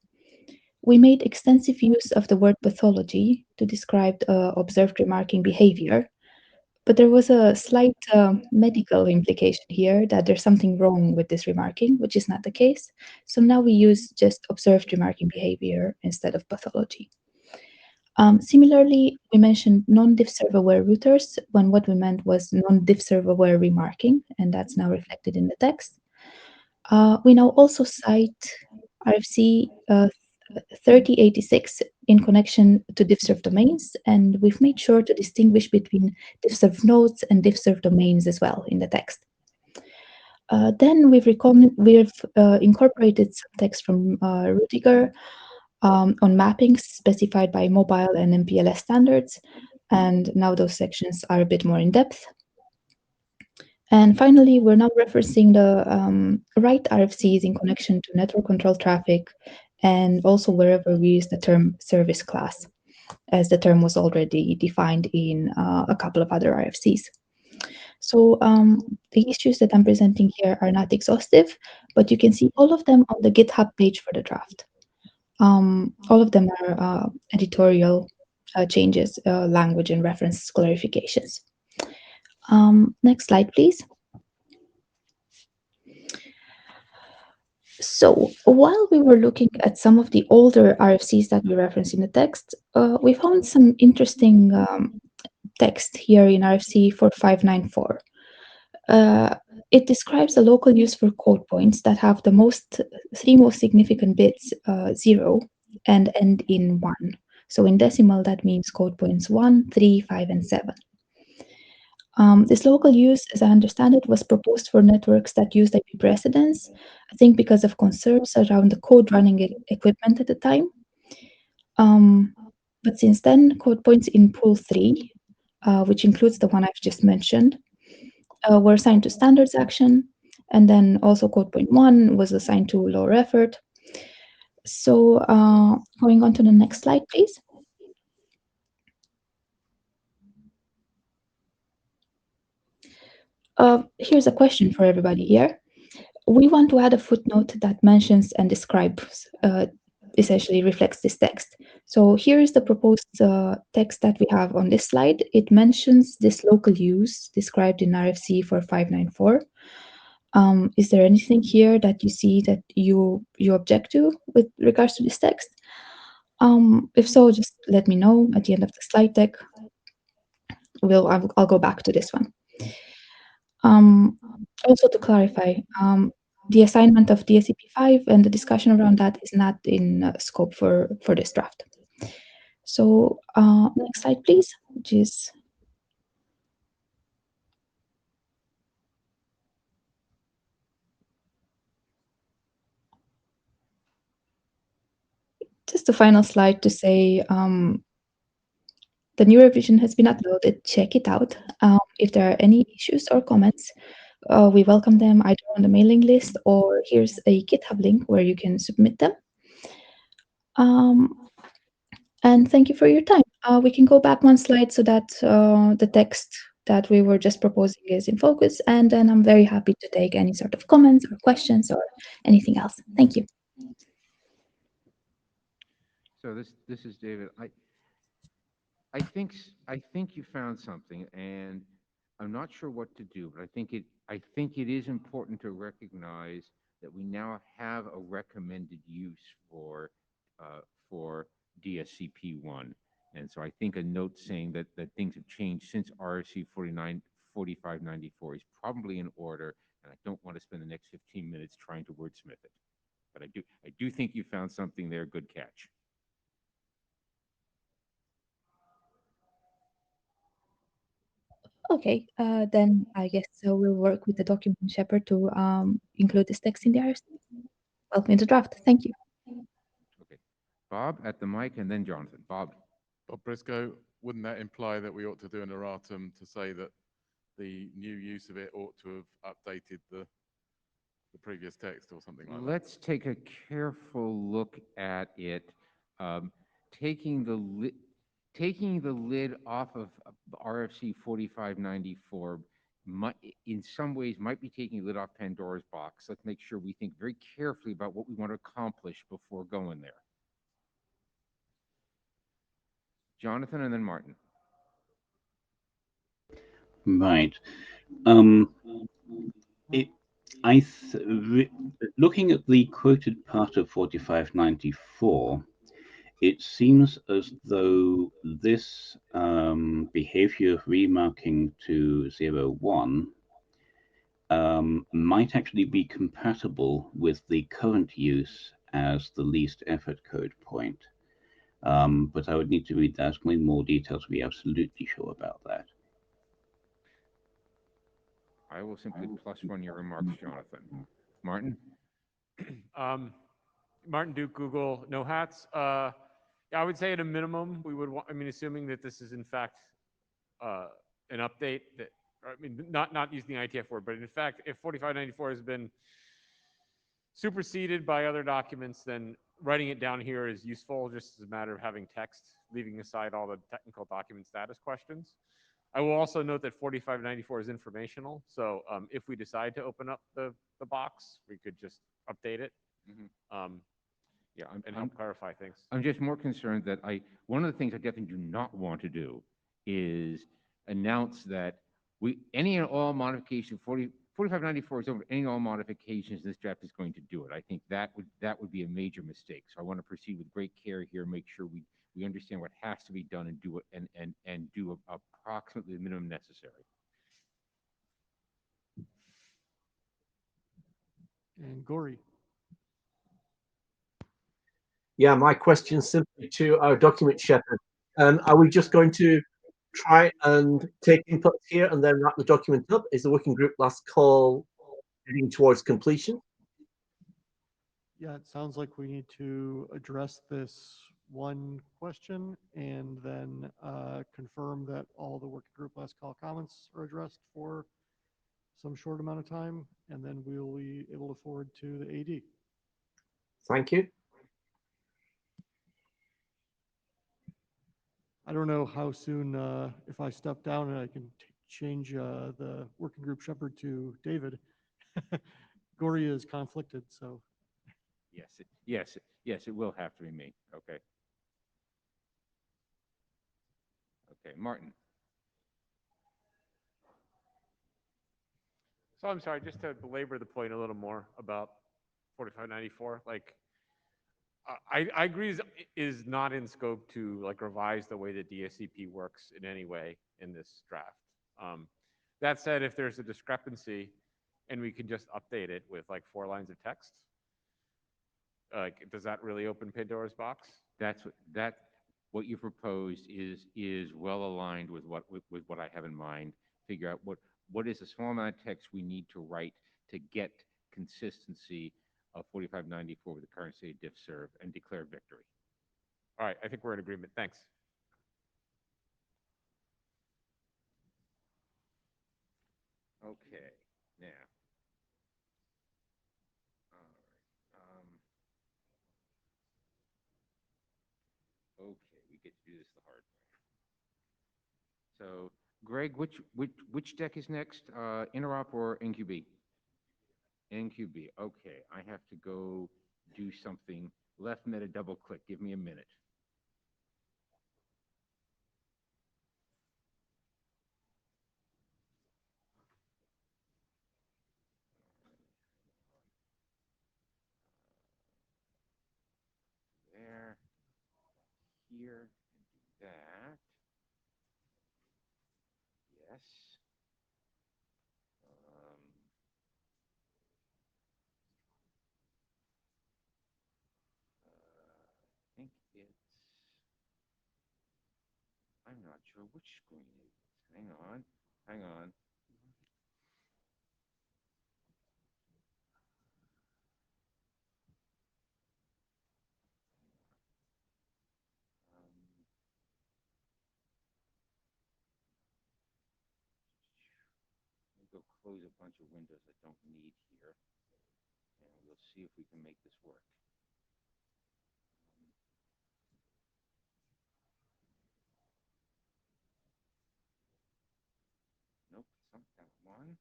We made extensive use of the word pathology to describe observed remarking behavior, but there was a slight medical implication here that there's something wrong with this remarking, which is not the case. So now we use just observed remarking behavior instead of pathology. Similarly, we mentioned non-diffserv aware routers when what we meant was non-diffserv aware remarking, and that's now reflected in the text. We now also cite RFC 3086 in connection to diffserv domains, and we've made sure to distinguish between diffserv nodes and diffserv domains as well in the text. Then we've incorporated some text from Rudiger on mappings specified by mobile and MPLS standards, and now those sections are a bit more in depth. And finally, we're now referencing the right RFCs in connection to network control traffic and also wherever we use the term service class, as the term was already defined in a couple of other RFCs. So the issues that I'm presenting here are not exhaustive, but you can see all of them on the GitHub page for the draft. All of them are editorial changes, language and reference clarifications. Next slide, please. So while we were looking at some of the older RFCs that we reference in the text, we found some interesting text here in RFC 4594. It describes a local use for code points that have the three most significant bits 0 and end in 1. So in decimal, that means code points 1, 3, 5, and 7. This local use, as I understand it, was proposed for networks that used IP precedence, I think because of concerns around the code running equipment at the time. But since then, code points in pool 3, which includes the one I've just mentioned, were assigned to standards action, and then also code point 1 was assigned to lower effort. So going on to the next slide, please. Here's a question for everybody here. We want to add a footnote that mentions and describes, essentially reflects this text. So here is the proposed text that we have on this slide. It mentions this local use described in RFC 4594. Is there anything here that you see that you object to with regards to this text? If so, just let me know at the end of the slide deck. I'll go back to this one. Also to clarify, the assignment of DSCP5 and the discussion around that is not in scope for this draft. So next slide, please, which is just the final slide to say the new revision has been uploaded. Check it out. If there are any issues or comments, we welcome them either on the mailing list or here's a GitHub link where you can submit them. And thank you for your time. We can go back one slide so that the text that we were just proposing is in focus, and then I'm very happy to take any sort of comments or questions or anything else. Thank you. So this is David. I think you found something, and I'm not sure what to do, but I think it is important to recognize that we now have a recommended use for DSCP1. And so I think a note saying that things have changed since RFC 4594 is probably in order, and I don't want to spend the next 15 minutes trying to wordsmith it. But I do think you found something there. Good catch. Okay, then I guess we'll work with the document shepherd to include this text in the RFC. Welcome in the draft. Thank you. Okay. Bob at the mic, and then Jonathan. Bob. Bob Briscoe, wouldn't that imply that we ought to do an erratum to say that the new use of it ought to have updated the previous text or something like that. Let's take a careful look at it. Um, taking the lid off of RFC 4594 might, in some ways, might be taking the lid off Pandora's box. Let's make sure we think very carefully about what we want to accomplish before going there. Jonathan and then Martin. Right. Looking at the quoted part of 4594, it seems as though this behavior of remarking to 01 might actually be compatible with the current use as the least effort code point. But I would need to read that in more detail to be absolutely sure about that. I will simply +1 your remarks, Jonathan. Martin? Martin Duke, Google, no hats. Yeah, I would say at a minimum, we would want, I mean, assuming that this is in fact an update that, I mean, not using the IETF word, but in fact, if 4594 has been superseded by other documents, then writing it down here is useful, just as a matter of having text, leaving aside all the technical document status questions. I will also note that 4594 is informational, so if we decide to open up the box, we could just update it. Yeah, and help clarify things. I'm just more concerned that one of the things I definitely do not want to do is announce that any and all modification, 4594 is over, any and all modifications, this draft is going to do it. I think that would be a major mistake. So I want to proceed with great care here, make sure we understand what has to be done and do it and do approximately the minimum necessary. And Gory. Yeah, my question simply to our document shepherd. Are we just going to try and take inputs here and then wrap the document up? Is the working group last call heading towards completion? Yeah, it sounds like we need to address this one question and then confirm that all the working group last call comments are addressed for some short amount of time, and then we'll be able to forward to the AD. Thank you. I don't know how soon, if I step down and I can change the working group shepherd to David. Gory is conflicted, so. Yes, it will have to be me. Okay. Okay, Martin. So I'm sorry, just to belabor the point a little more about 4594, like, I agree is not in scope to like revise the way that DSCP works in any way in this draft. That said, if there's a discrepancy and we can just update it with like 4 lines of text, does that really open Pandora's box? What you proposed is well aligned with what I have in mind. Figure out what is a small amount of text we need to write to get consistency of 4594 with the current state of diff serve and declare victory. All right, I think we're in agreement. Thanks. Okay, now. All right. Okay, we get to do this the hard way. So, Greg, which deck is next? Interop or NQB? NQB. Okay, I have to go do something. Left meta double click. Give me a minute. There, here, and do that. Yes. I think it's. I'm not sure which screen it is. Hang on. Hang on. go close a bunch of windows I don't need here, and we'll see if we can make this work. Nope, it's not that one.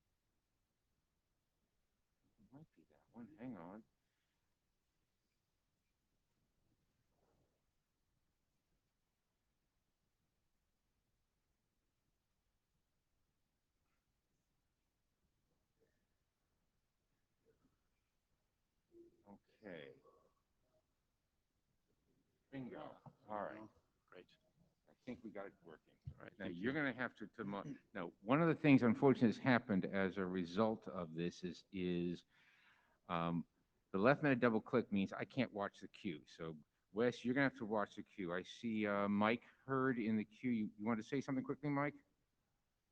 It might be that one. Hang on. Okay. Bingo. All right. Great. I think we got it working. All right. Now, Thank you're you. going to have to, now, one of the things unfortunately has happened as a result of this is the left-handed double click means I can't watch the queue. So Wes, you're going to have to watch the queue. I see Mike Hurd in the queue. You want to say something quickly, Mike?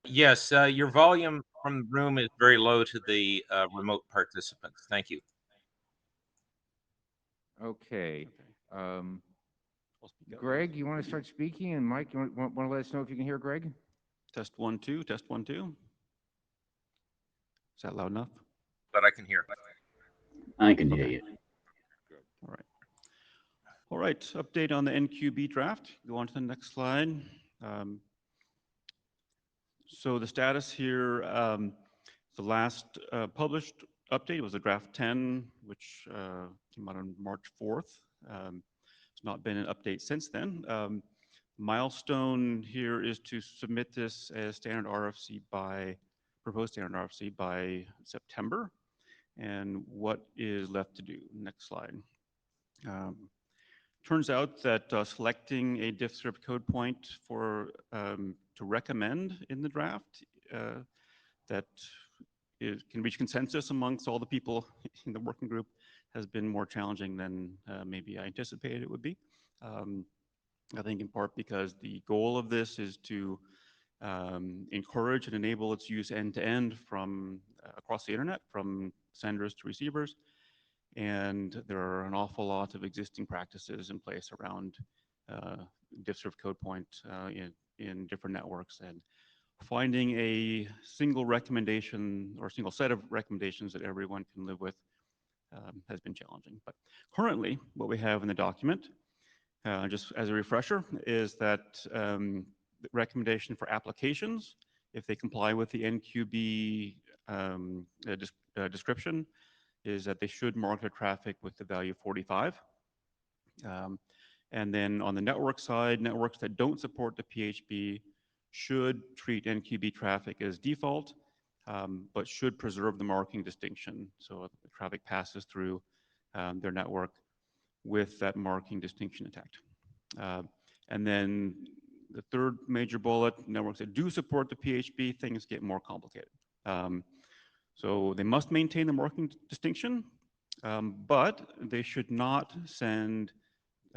Yes, your volume from the room is very low to the remote participants. Thank you. Okay. I'll speak up. Greg, you want to start speaking? And Mike, you want to let us know if you can hear Greg? Test 1, 2, test 1, 2. Is that loud enough? But I can hear. I can hear you. All right. All right, update on the NQB draft. Go on to the next slide. So the status here, the last published update was a draft 10, which came out on March 4th. It's not been an update since then. Milestone here is to submit this as standard RFC by, proposed standard RFC by September. And what is left to do? Next slide. Turns out that selecting a diff script code point for to recommend in the draft that can reach consensus amongst all the people in the working group has been more challenging than maybe I anticipated it would be. I think in part because the goal of this is to encourage and enable its use end-to-end from across the internet, from senders to receivers. And there are an awful lot of existing practices in place around diff script code point in different networks, and finding a single recommendation or single set of recommendations that everyone can live with has been challenging. But currently, what we have in the document, just as a refresher, is that the recommendation for applications, if they comply with the NQB description, is that they should mark their traffic with the value 45. And then on the network side, networks that don't support the PHB should treat NQB traffic as default, but should preserve the marking distinction. So the traffic passes through their network with that marking distinction intact. And then the third major bullet, networks that do support the PHB, things get more complicated. So they must maintain the marking distinction, but they should not send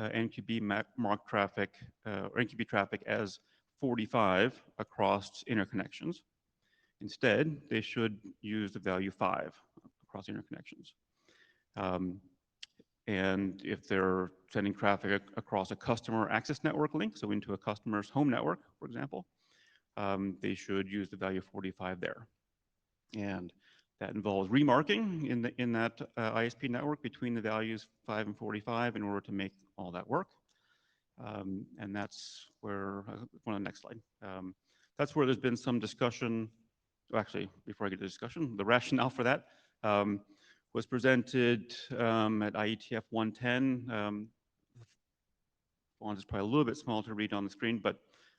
NQB marked traffic or NQB traffic as 45 across interconnections. Instead, they should use the value 5 across interconnections. And if they're sending traffic across a customer access network link, so into a customer's home network, for example, they should use the value 45 there. And that involves remarking in that ISP network between the values 5 and 45 in order to make all that work. And that's where, on the next slide, that's where there's been some discussion. Well, actually, before I get to the discussion, the rationale for that was presented at IETF114. Font is probably a little bit small to read on the screen, but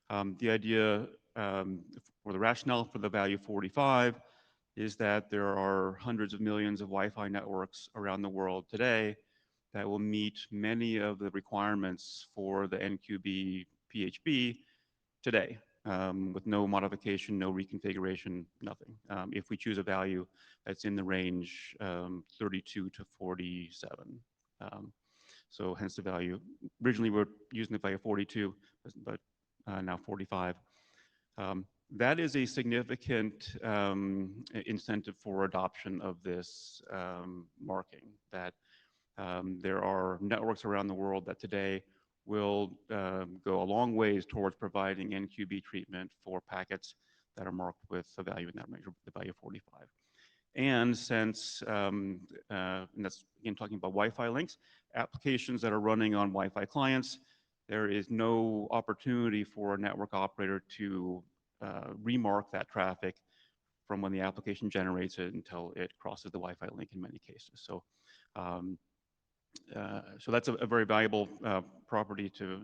the idea or the rationale for the value 45 is that there are hundreds of millions of Wi-Fi networks around the world today that will meet many of the requirements for the NQB PHB today with no modification, no reconfiguration, nothing. If we choose a value that's in the range 32 to 47. So hence the value. Originally, we're using the value 42, but now 45. That is a significant incentive for adoption of this marking, that there are networks around the world that today will go a long ways towards providing NQB treatment for packets that are marked with a value in that range, the value of 45. And since, and that's again talking about Wi-Fi links, applications that are running on Wi-Fi clients, there is no opportunity for a network operator to remark that traffic from when the application generates it until it crosses the Wi-Fi link in many cases. So, so that's a very valuable property to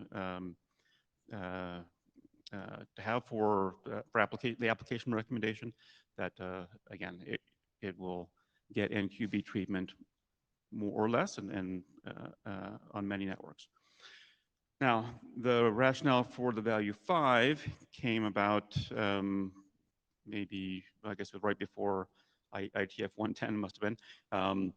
have for the application recommendation. That again, it will get NQB treatment more or less, and on many networks. Now, the rationale for the value 5 came about maybe, I guess it was right before IETF114 must have been,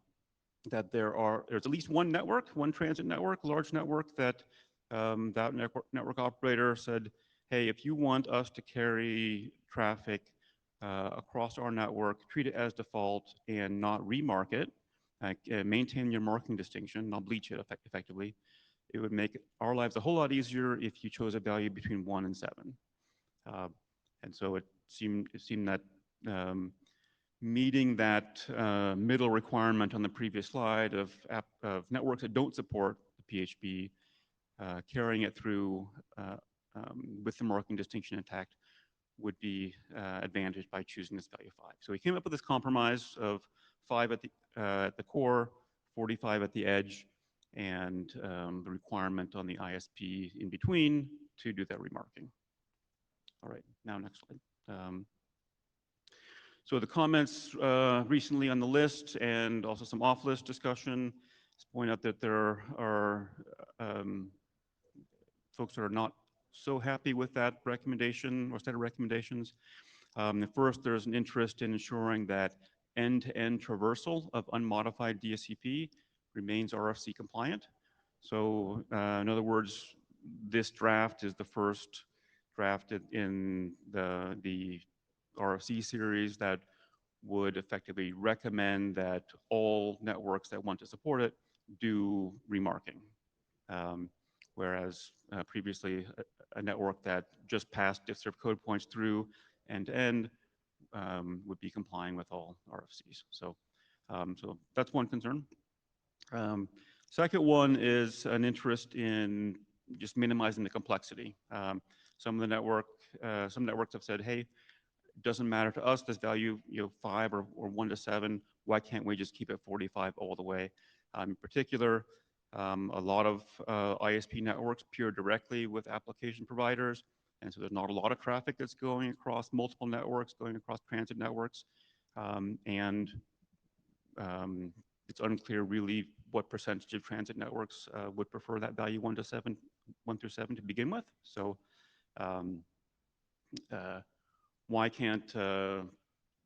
that there's at least one network, one transit network, large network, that that network operator said, hey, if you want us to carry traffic across our network, treat it as default and not remark it, maintain your marking distinction, not bleach it effectively, it would make our lives a whole lot easier if you chose a value between 1 and 7. And so it seemed that meeting that middle requirement on the previous slide of networks that don't support the PHB, carrying it through with the marking distinction intact would be advantaged by choosing this value 5. So we came up with this compromise of 5 at the core, 45 at the edge, and the requirement on the ISP in between to do that remarking. All right, now next slide. So the comments recently on the list and also some off-list discussion point out that there are folks that are not so happy with that recommendation or set of recommendations. First, there's an interest in ensuring that end-to-end traversal of unmodified DSCP remains RFC compliant. So in other words, this draft is the first draft in the RFC series that would effectively recommend that all networks that want to support it do remarking. Whereas previously a network that just passed diff-serve code points through end-to-end would be complying with all RFCs. So, so that's one concern. Second one is an interest in just minimizing the complexity. Some networks have said, hey, it doesn't matter to us, this value 5 or 1 to 7, why can't we just keep it 45 all the way? In particular, a lot of ISP networks peer directly with application providers, and so there's not a lot of traffic that's going across multiple networks, going across transit networks, and it's unclear really what percentage of transit networks would prefer that value 1 through 7 to begin with. So why can't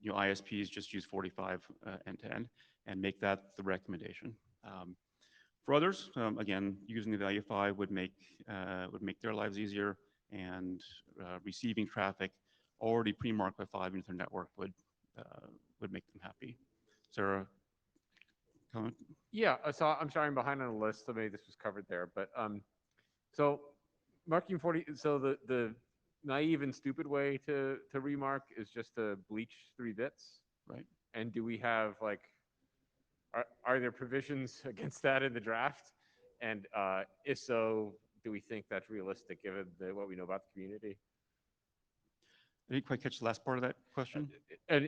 ISPs just use 45 end-to-end and make that the recommendation? For others, again, using the value 5 would make their lives easier, and receiving traffic already pre-marked by 5 into their network would make them happy. Sarah, comment? Yeah, so I'm sorry, I'm behind on the list, so maybe this was covered there, but so marking 40, so the naive and stupid way to remark is just to bleach 3 bits, right? And do we have like, are there provisions against that in the draft? And if so, do we think that's realistic given what we know about the community? I didn't quite catch the last part of that question. And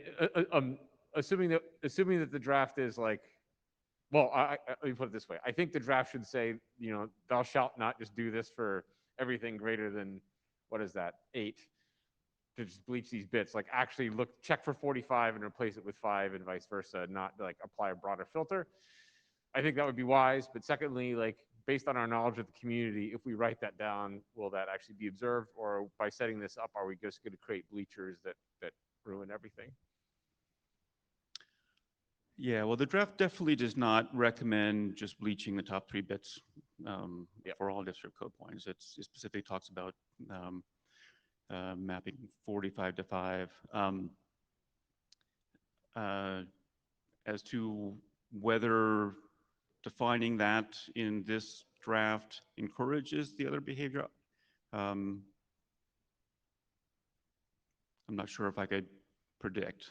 assuming that the draft is like, well, let me put it this way. I think the draft should say, thou shalt not just do this for everything greater than, what is that, 8, to just bleach these bits. Like actually check for 45 and replace it with 5 and vice versa, not like apply a broader filter. I think that would be wise. But secondly, like based on our knowledge of the community, if we write that down, will that actually be observed? Or by setting this up, are we just going to create bleachers that ruin everything? Yeah, well, the draft definitely does not recommend just bleaching the top 3 bits for all district code points. It specifically talks about mapping 45 to 5. As to whether defining that in this draft encourages the other behavior, I'm not sure if I could predict.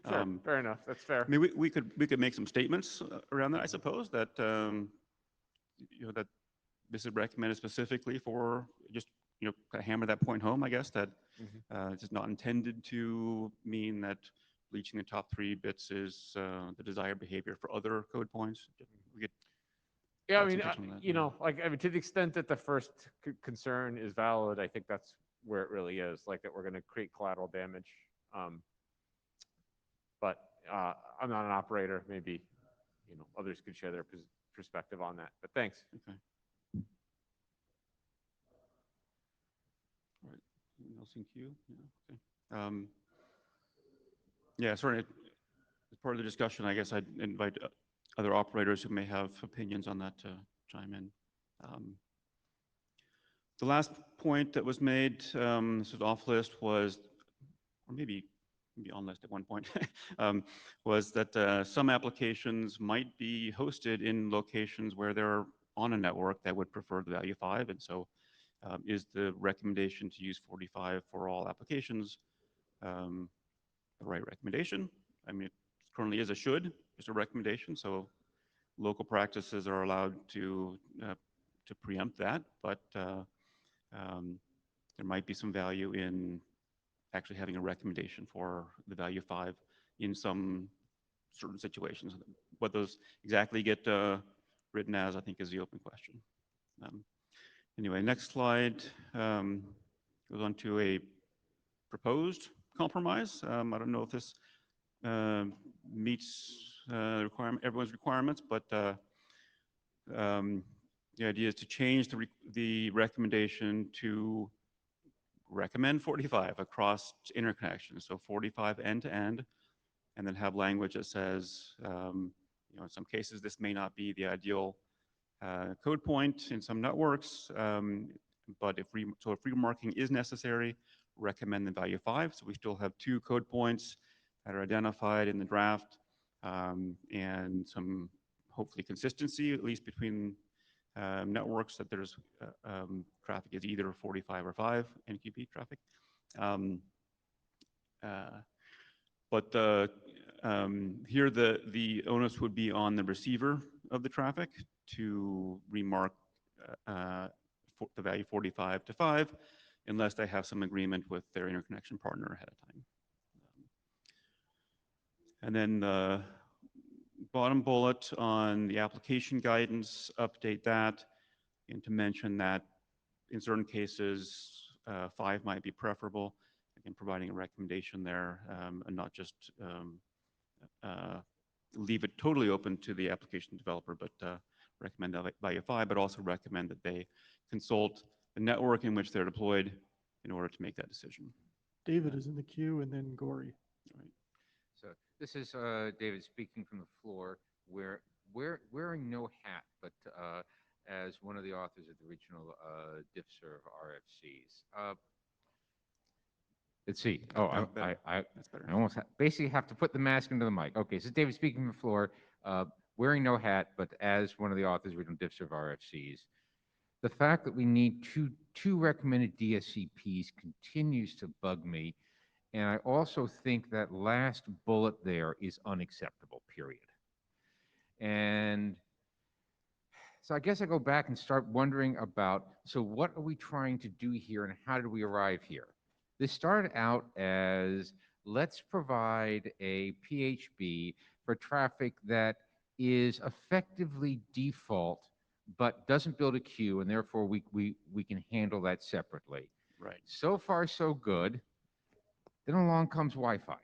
Fair, fair enough. That's fair. I mean, we could make some statements around that, I suppose, that that this is recommended specifically for just kind of hammer that point home, I guess, that it's not intended to mean that bleaching the top 3 bits is the desired behavior for other code points. We could Yeah, I add some mean, text on that, you know, like, I mean, to the extent that the first concern is valid, I think that's where it really is, like that we're going to create collateral damage. But I'm not an operator. Maybe, others could share their perspective on that. But thanks. Okay. All right. Anything else in queue? Yeah. Okay. Yeah, sorry. As part of the discussion, I guess I'd invite other operators who may have opinions on that to chime in. The last point that was made, this was off list, was, or maybe on list at one point, was that some applications might be hosted in locations where they're on a network that would prefer the value 5. And so is the recommendation to use 45 for all applications the right recommendation? I mean, it currently is a should, it's a recommendation. So local practices are allowed to preempt that, but there might be some value in actually having a recommendation for the value 5 in some certain situations. What those exactly get written as, I think, is the open question. Anyway, next slide goes on to a proposed compromise. I don't know if this meets everyone's requirements, but the idea is to change the recommendation to recommend 45 across interconnections, so 45 end-to-end, and then have language that says, in some cases, this may not be the ideal code point in some networks, but if remarking is necessary, recommend the value 5. So we still have 2 code points that are identified in the draft, and some hopefully consistency, at least between networks, that there's traffic is either 45 or 5 NQP traffic. But here the onus would be on the receiver of the traffic to remark the value 45 to 5, unless they have some agreement with their interconnection partner ahead of time. And then the bottom bullet on the application guidance, update that, and to mention that in certain cases, 5 might be preferable, again, providing a recommendation there, and not just leave it totally open to the application developer, but recommend value 5, but also recommend that they consult the network in which they're deployed in order to make that decision. David is in the queue, and then Gory. All right. So this is David speaking from the floor, wearing no hat, but as one of the authors of the regional DiffServ RFCs. Let's see. Oh, I almost basically have to put the mask into the mic. Okay, so David speaking from the floor, wearing no hat, but as one of the authors of the regional DiffServ RFCs. The fact that we need two recommended DSCPs continues to bug me. And I also think that last bullet there is unacceptable, period. And so I guess I go back and start wondering about, so what are we trying to do here and how did we arrive here? This started out as, let's provide a PHB for traffic that is effectively default, but doesn't build a queue, and therefore we can handle that separately. Right. So far, so good. Then along comes Wi-Fi.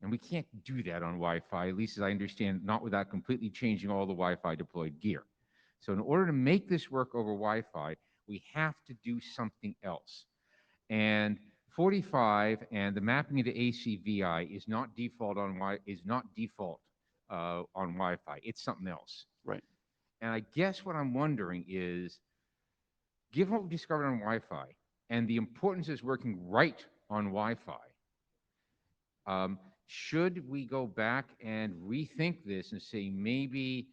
And we can't do that on Wi-Fi, at least as I understand, not without completely changing all the Wi-Fi deployed gear. So in order to make this work over Wi-Fi, we have to do something else. And 45 and the mapping into ACVI is not default on Wi-Fi. It's something else. Right. And I guess what I'm wondering is, given what we discovered on Wi-Fi and the importance is working right on Wi-Fi, should we go back and rethink this and say maybe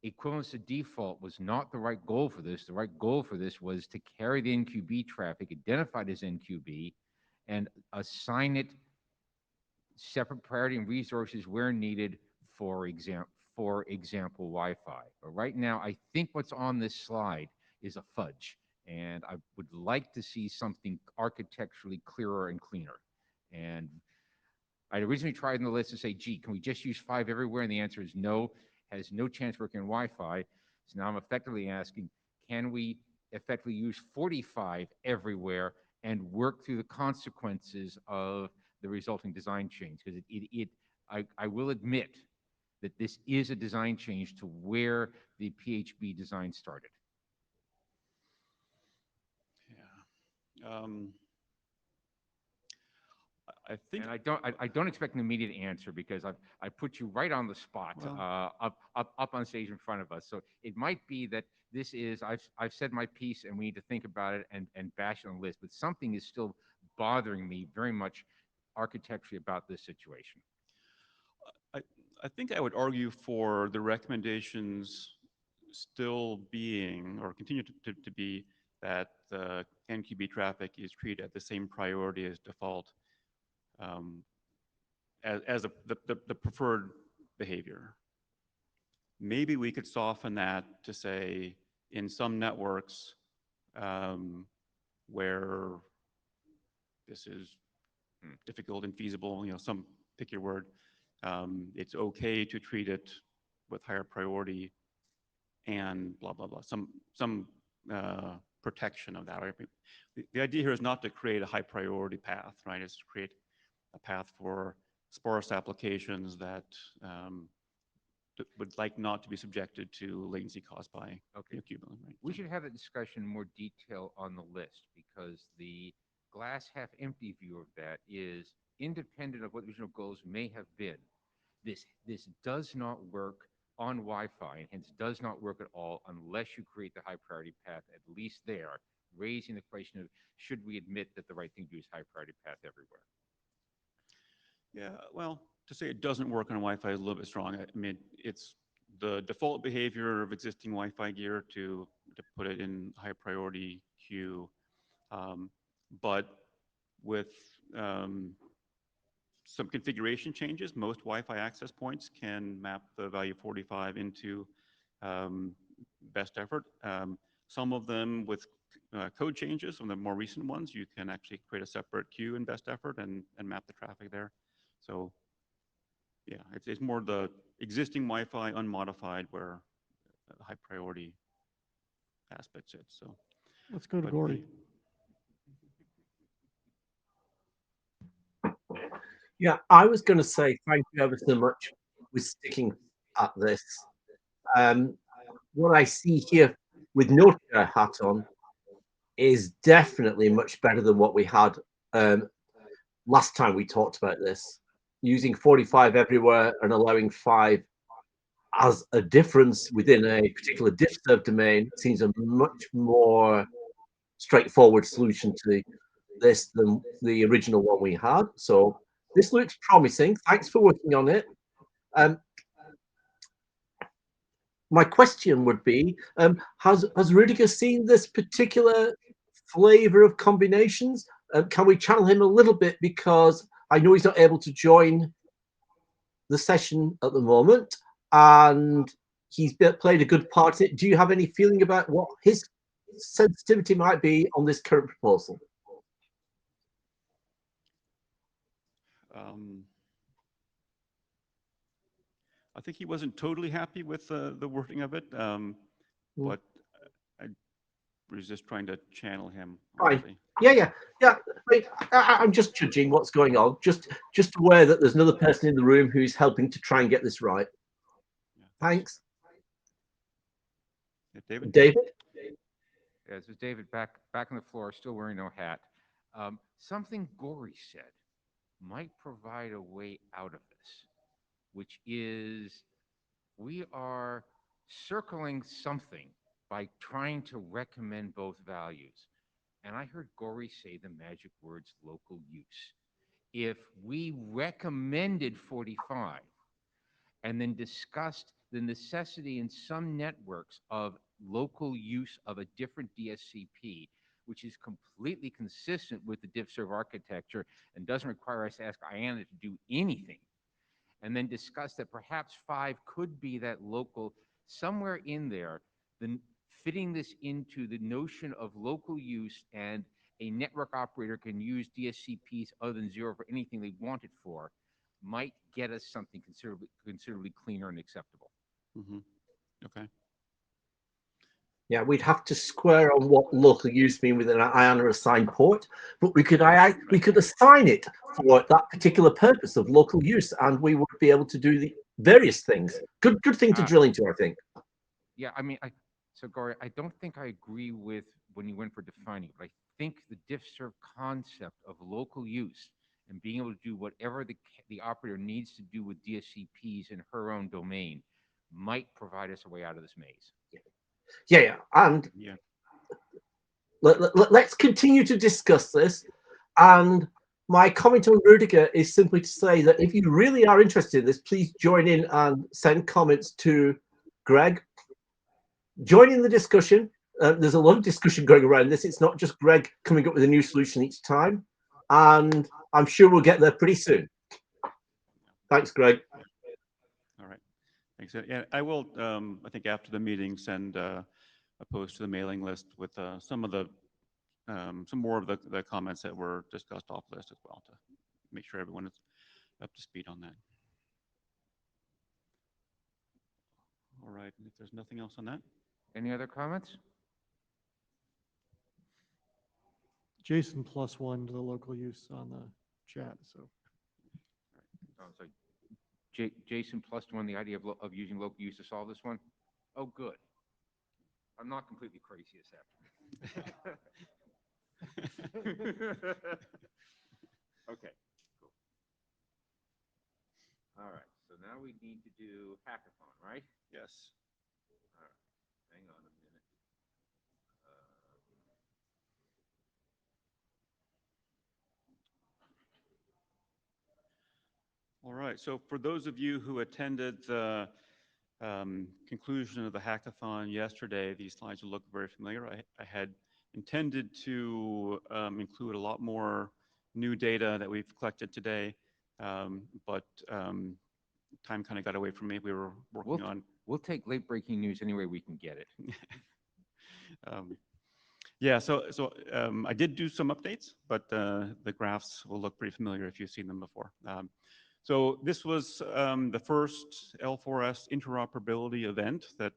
equivalence to default was not the right goal for this? The right goal for this was to carry the NQB traffic identified as NQB and assign it separate priority and resources where needed, for example, Wi-Fi. But right now, I think what's on this slide is a fudge, and I would like to see something architecturally clearer and cleaner. And I originally tried in the list to say, gee, can we just use 5 everywhere? And the answer is no, has no chance working on Wi-Fi. So now I'm effectively asking, can we effectively use 45 everywhere and work through the consequences of the resulting design change? Because I will admit that this is a design change to where the PHB design started. Yeah. I think, and I don't expect an immediate answer because I put you right on the spot, Well- up on stage in front of us. So it might be that this is I've said my piece and we need to think about it and bash it on the list. But something is still bothering me very much architecturally about this situation. I think I would argue for the recommendations still being or continue to be that the NQB traffic is treated at the same priority as default, as the preferred behavior. Maybe we could soften that to say in some networks where this is difficult and feasible, some pick your word, it's okay to treat it with higher priority and blah, blah, blah, some protection of that. Right? The idea here is not to create a high priority path, right? It's to create a path for sparse applications that would like not to be subjected to latency caused by Cuban. Right? We should have a discussion in more detail on the list because the glass half empty view of that is independent of what the original goals may have been. This does not work on Wi-Fi and hence does not work at all unless you create the high priority path, at least there, raising the question of should we admit that the right thing to do is high priority path everywhere? Yeah, well, to say it doesn't work on Wi-Fi is a little bit strong. I mean, it's the default behavior of existing Wi-Fi gear to put it in high priority queue. But with some configuration changes, most Wi-Fi access points can map the value 45 into best effort. Some of them with code changes, some of the more recent ones, you can actually create a separate queue in best effort and map the traffic there. So yeah, it's more the existing Wi-Fi unmodified where the high priority aspect sits. So Let's go to Gordy. Yeah, I was going to say thank you ever so much with sticking at this. What I see here with no chair hat on is definitely much better than what we had last time we talked about this. Using 45 everywhere and allowing 5 as a difference within a particular diff serve domain seems a much more straightforward solution to this than the original one we had. So this looks promising. Thanks for working on it. My question would be, has Rudiger seen this particular flavor of combinations? Can we channel him a little bit, because I know he's not able to join the session at the moment, and he's played a good part in it. Do you have any feeling about what his sensitivity might be on this current proposal? I think he wasn't totally happy with the wording of it, but I was just trying to channel him. Right. Yeah. I'm just judging what's going on. Just aware that there's another person in the room who's helping to try and get this right. Thanks. Yeah, David? David? Yeah, this is David back on the floor, still wearing no hat. Something Gory said might provide a way out of this, which is we are circling something by trying to recommend both values. And I heard Gory say the magic words local use. If we recommended 45 and then discussed the necessity in some networks of local use of a different DSCP, which is completely consistent with the DiffServ architecture and doesn't require us to ask IANA to do anything. And then discuss that perhaps 5 could be that local, somewhere in there, fitting this into the notion of local use, and a network operator can use DSCPs other than 0 for anything they want it for, might get us something considerably cleaner and acceptable. Mm-hmm. Okay. Yeah, we'd have to square on what local use mean with an IANA assigned port, but we could assign it for that particular purpose of local use, and we would be able to do the various things. Good thing to drill into, I think. Yeah, I mean, so Gary, I don't think I agree with when you went for defining it, but I think the DiffServ concept of local use and being able to do whatever the operator needs to do with DSCPs in her own domain might provide us a way out of this maze. Yeah, and yeah. Let's continue to discuss this. And my comment on Rudiger is simply to say that if you really are interested in this, please join in and send comments to Greg. Join in the discussion. There's a lot of discussion going around this. It's not just Greg coming up with a new solution each time. And I'm sure we'll get there pretty soon. Thanks, Greg. All right. Thanks. Yeah, I will, I think after the meeting, send a post to the mailing list with some more of the comments that were discussed off list as well, to make sure everyone is up to speed on that. All right. If there's nothing else on that. Any other comments? Jason +1 to the local use on the chat. So. Oh, sorry. Jason +1, the idea of using local use to solve this one. Oh, good. I'm not completely crazy this afternoon. Okay, cool. All right, so now we need to do hackathon, right? Yes. All right, hang on a minute. All right, so for those of you who attended the conclusion of the hackathon yesterday, these slides will look very familiar. I had intended to include a lot more new data that we've collected today, but time kind of got away from me. We were working on. We'll take late breaking news any way we can get it. Yeah, so I did do some updates, but the graphs will look pretty familiar if you've seen them before. So this was the first L4S interoperability event that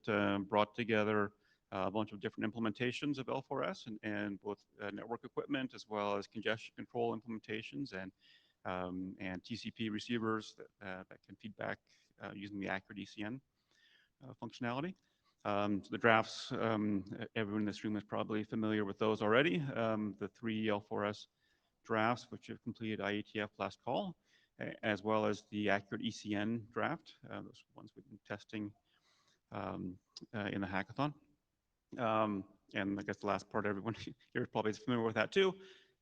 brought together a bunch of different implementations of L4S and both network equipment as well as congestion control implementations and TCP receivers that can feed back using the accurate ECN functionality. So the drafts, everyone in this room is probably familiar with those already. The 3 L4S drafts, which have completed IETF last call, as well as the accurate ECN draft, those ones we've been testing in the hackathon. And I guess the last part, everyone here probably is familiar with that too.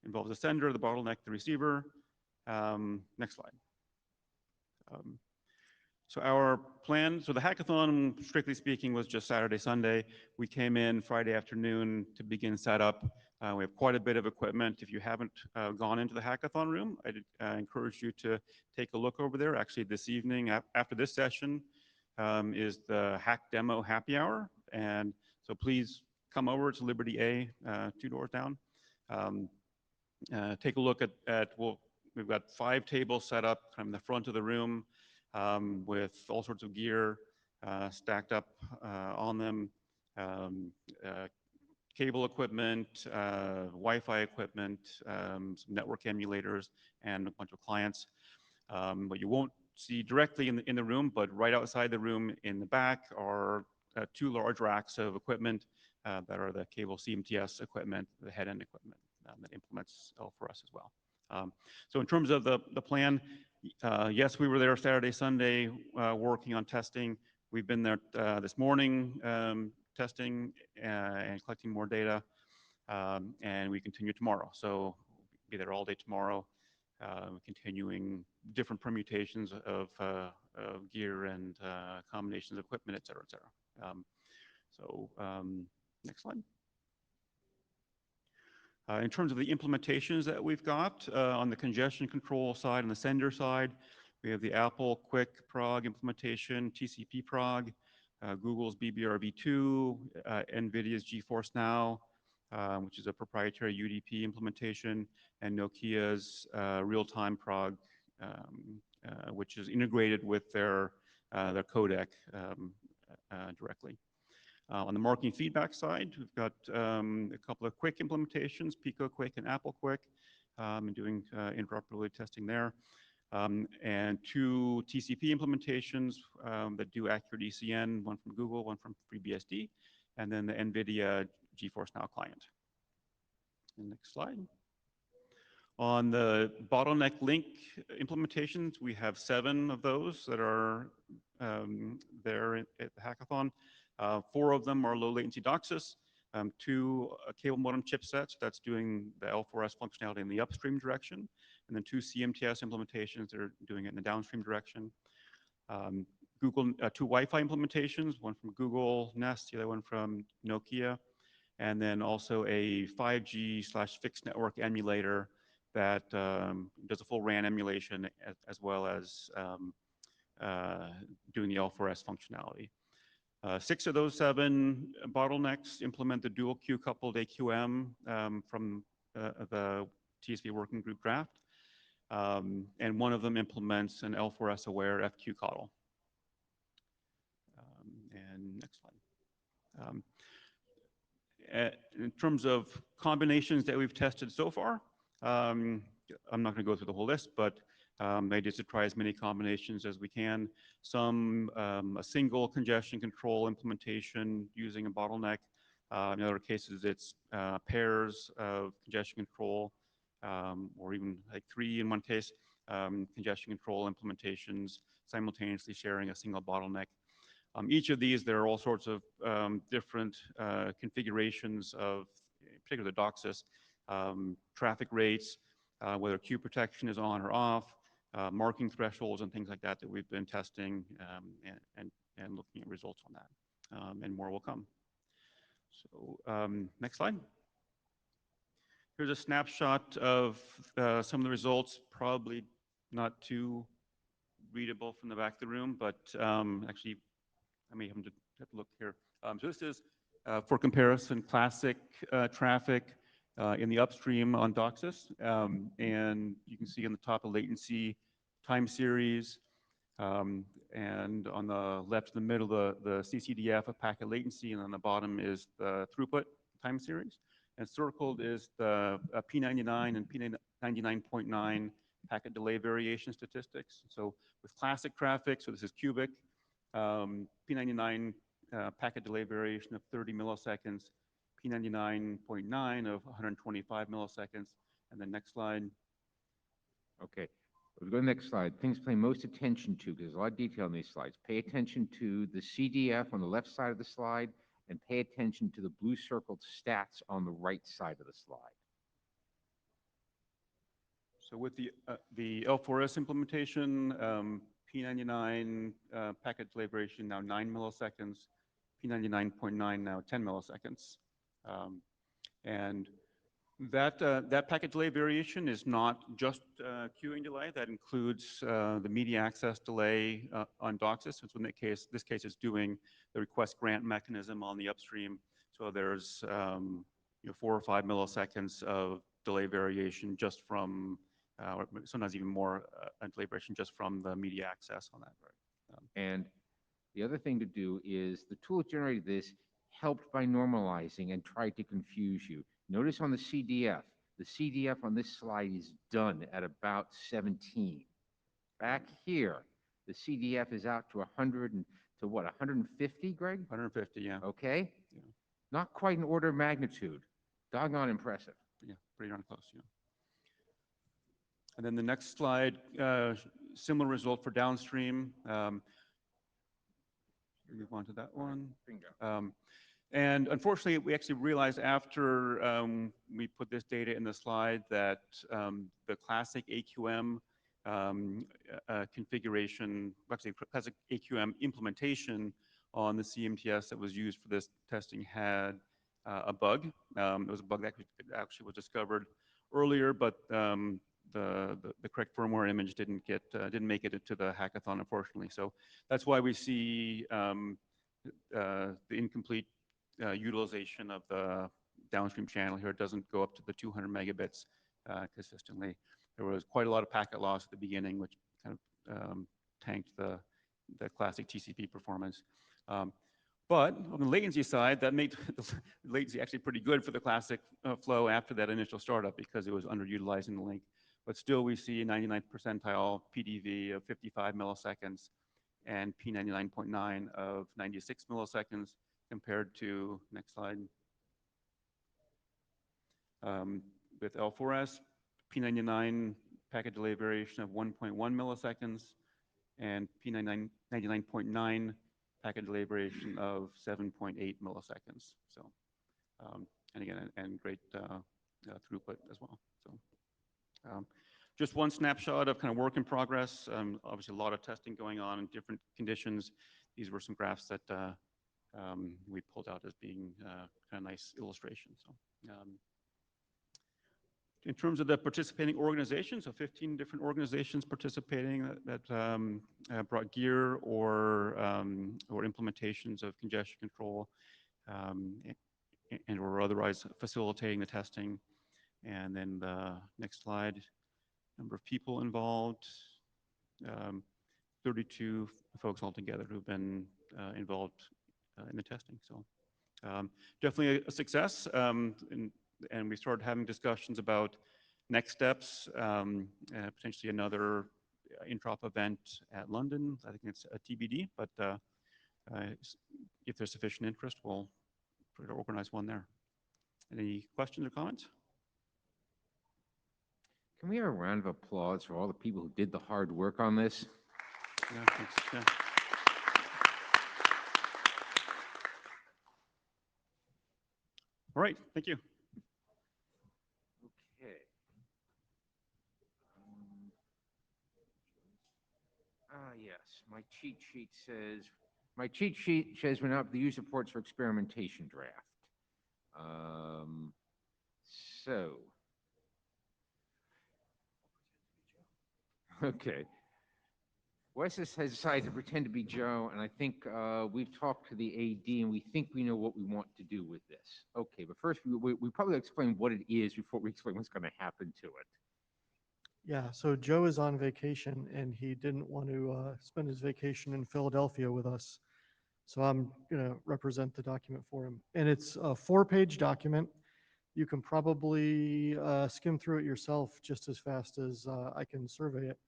Involves the sender, the bottleneck, the receiver. Next slide. So our plan, so the hackathon, strictly speaking, was just Saturday, Sunday. We came in Friday afternoon to begin setup. We have quite a bit of equipment. If you haven't gone into the hackathon room, I encourage you to take a look over there. Actually, this evening, after this session, is the hack demo happy hour. And so please come over to Liberty A, 2 doors down. Take a look at we've got 5 tables set up kind of in the front of the room with all sorts of gear stacked up on them. Cable equipment, Wi-Fi equipment, some network emulators, and a bunch of clients. But you won't see directly in the room, but right outside the room in the back are 2 large racks of equipment that are the cable CMTS equipment, the head-end equipment that implements L4S as well. So in terms of the plan, yes, we were there Saturday, Sunday, working on testing. We've been there this morning testing and collecting more data, and we continue tomorrow. So we'll be there all day tomorrow, continuing different permutations of gear and combinations of equipment, et cetera, et cetera. Next slide. In terms of the implementations that we've got on the congestion control side and the sender side, we have the Apple Quick Prog implementation, TCP Prog, Google's BBRV2, NVIDIA's GeForce Now, which is a proprietary UDP implementation, and Nokia's real-time Prog, which is integrated with their codec directly. On the marketing feedback side, we've got a couple of quick implementations, Pico Quick and Apple Quick, and doing interoperability testing there. And 2 TCP implementations that do accurate ECN, one from Google, one from FreeBSD, and then the NVIDIA GeForce Now client. Next slide. On the bottleneck link implementations, we have 7 of those that are there at the hackathon. 4 of them are low latency DOCSIS, 2 cable modem chipsets that's doing the L4S functionality in the upstream direction, and then 2 CMTS implementations that are doing it in the downstream direction. 2 Wi-Fi implementations, one from Google Nest, the other one from Nokia, and then also a 5G/fixed network emulator that does a full RAN emulation as well as doing the L4S functionality. 6 of those 7 bottlenecks implement the dual queue coupled AQM from the TSV working group draft. And one of them implements an L4S aware FQ coddle. And next slide. In terms of combinations that we've tested so far, I'm not going to go through the whole list, but the idea is to try as many combinations as we can. Some a single congestion control implementation using a bottleneck. In other cases, it's pairs of congestion control, or even like 3 in one case, congestion control implementations simultaneously sharing a single bottleneck. Each of these, there are all sorts of different configurations of, particularly the DOCSIS, traffic rates, whether queue protection is on or off, marking thresholds and things like that that we've been testing and looking at results on that. And more will come. So next slide. Here's a snapshot of some of the results, probably not too readable from the back of the room, but actually I may have to look here. So this is, for comparison, classic traffic in the upstream on DOCSIS. And you can see on the top a latency time series. And on the left in the middle, the CCDF of packet latency, and on the bottom is the throughput time series. And circled is the P99 and P99.9 packet delay variation statistics. So with classic traffic, so this is cubic, P99 packet delay variation of 30 milliseconds, P99.9 of 125 milliseconds. And then next slide. Okay, we'll go to the next slide. Things to pay most attention to, because there's a lot of detail on these slides. Pay attention to the CDF on the left side of the slide, and pay attention to the blue circled stats on the right side of the slide. So with the L4S implementation, P99 packet delay variation now 9 milliseconds, P99.9 now 10 milliseconds. And that packet delay variation is not just queuing delay. That includes the media access delay on DOCSIS. So in this case, it's doing the request grant mechanism on the upstream. So there's 4 or 5 milliseconds of delay variation just from, or sometimes even more delay variation just from the media access on that. And the other thing to do is the tool that generated this helped by normalizing and tried to confuse you. Notice on the CDF on this slide is done at about 17. Back here, the CDF is out to 100 and to what, 150, Greg? 150, yeah. Okay. Yeah. Not quite an order of magnitude. Doggone impressive. Yeah, pretty darn close, yeah. And then the next slide, similar result for downstream. Move on to that one. Bingo. And unfortunately, we actually realized after we put this data in the slide that the classic AQM configuration, actually classic AQM implementation on the CMTS that was used for this testing had a bug. It was a bug that actually was discovered earlier, but the correct firmware image didn't make it into the hackathon, unfortunately. So that's why we see the incomplete utilization of the downstream channel here. It doesn't go up to the 200 megabits consistently. There was quite a lot of packet loss at the beginning, which kind of tanked the classic TCP performance. But on the latency side, that made the latency actually pretty good for the classic flow after that initial startup because it was underutilizing the link. But still, we see 99th percentile PDV of 55 milliseconds and P99.9 of 96 milliseconds compared to, next slide, with L4S, P99 packet delay variation of 1.1 milliseconds and P99.9 packet delay variation of 7.8 milliseconds. So, and again, and great throughput as well. So, just one snapshot of kind of work in progress. Obviously, a lot of testing going on in different conditions. These were some graphs that we pulled out as being kind of nice illustrations. So, in terms of the participating organizations, so 15 different organizations participating that brought gear or implementations of congestion control and or otherwise facilitating the testing. And then the next slide, number of people involved, 32 folks altogether who've been involved in the testing. So definitely a success. And we started having discussions about next steps, potentially another Introp event at London. I think it's a TBD, but if there's sufficient interest, we'll try to organize one there. Any questions or comments? Can we have a round of applause for all the people who did the hard work on this? Yeah, thanks. Yeah. All right, thank you. Okay. Yes, my cheat sheet says we're not the user ports for experimentation draft. So, okay. Wes has decided to pretend to be Joe, and I think we've talked to the AD, and we think we know what we want to do with this. Okay, but first we probably explain what it is before we explain what's going to happen to it. Yeah, so Joe is on vacation and he didn't want to spend his vacation in Philadelphia with us. So I'm going to represent the document for him. And it's a 4-page document. You can probably skim through it yourself just as fast as I can survey it.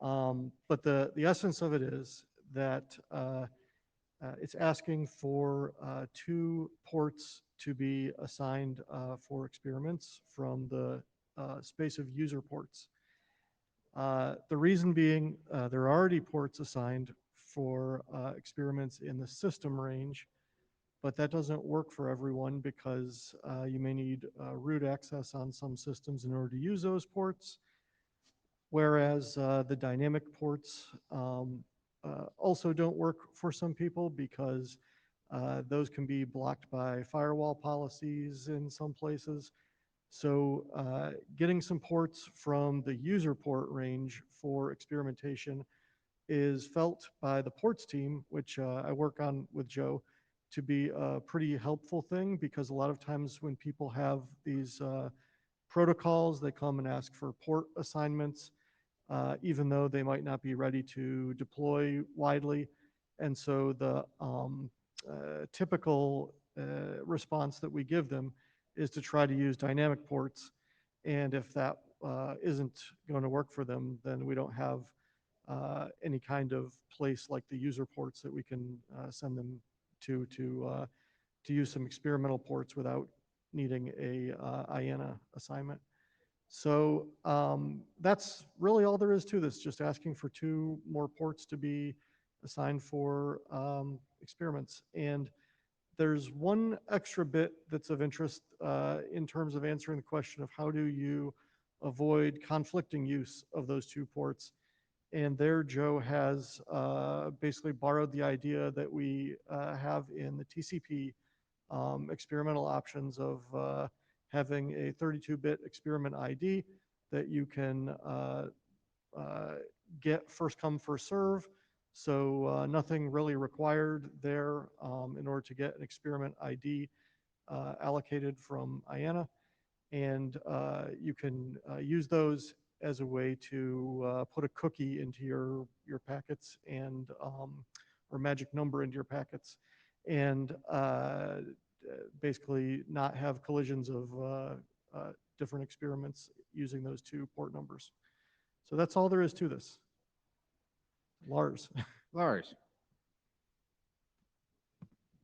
But the essence of it is that it's asking for 2 ports to be assigned for experiments from the space of user ports. The reason being there are already ports assigned for experiments in the system range, but that doesn't work for everyone because you may need root access on some systems in order to use those ports. Whereas the dynamic ports also don't work for some people because those can be blocked by firewall policies in some places. So getting some ports from the user port range for experimentation is felt by the ports team, which I work on with Joe, to be a pretty helpful thing because a lot of times when people have these protocols, they come and ask for port assignments, even though they might not be ready to deploy widely. And so the typical response that we give them is to try to use dynamic ports. And if that isn't going to work for them, then we don't have any kind of place like the user ports that we can send them to use some experimental ports without needing a IANA assignment. So that's really all there is to this, just asking for 2 more ports to be assigned for experiments. And there's one extra bit that's of interest in terms of answering the question of how do you avoid conflicting use of those 2 ports. And there Joe has basically borrowed the idea that we have in the TCP experimental options of having a 32-bit experiment ID that you can get first come, first serve. So nothing really required there in order to get an experiment ID allocated from IANA. And you can use those as a way to put a cookie into your packets and or magic number into your packets, and basically not have collisions of different experiments using those two port numbers. So that's all there is to this. Lars. Lars.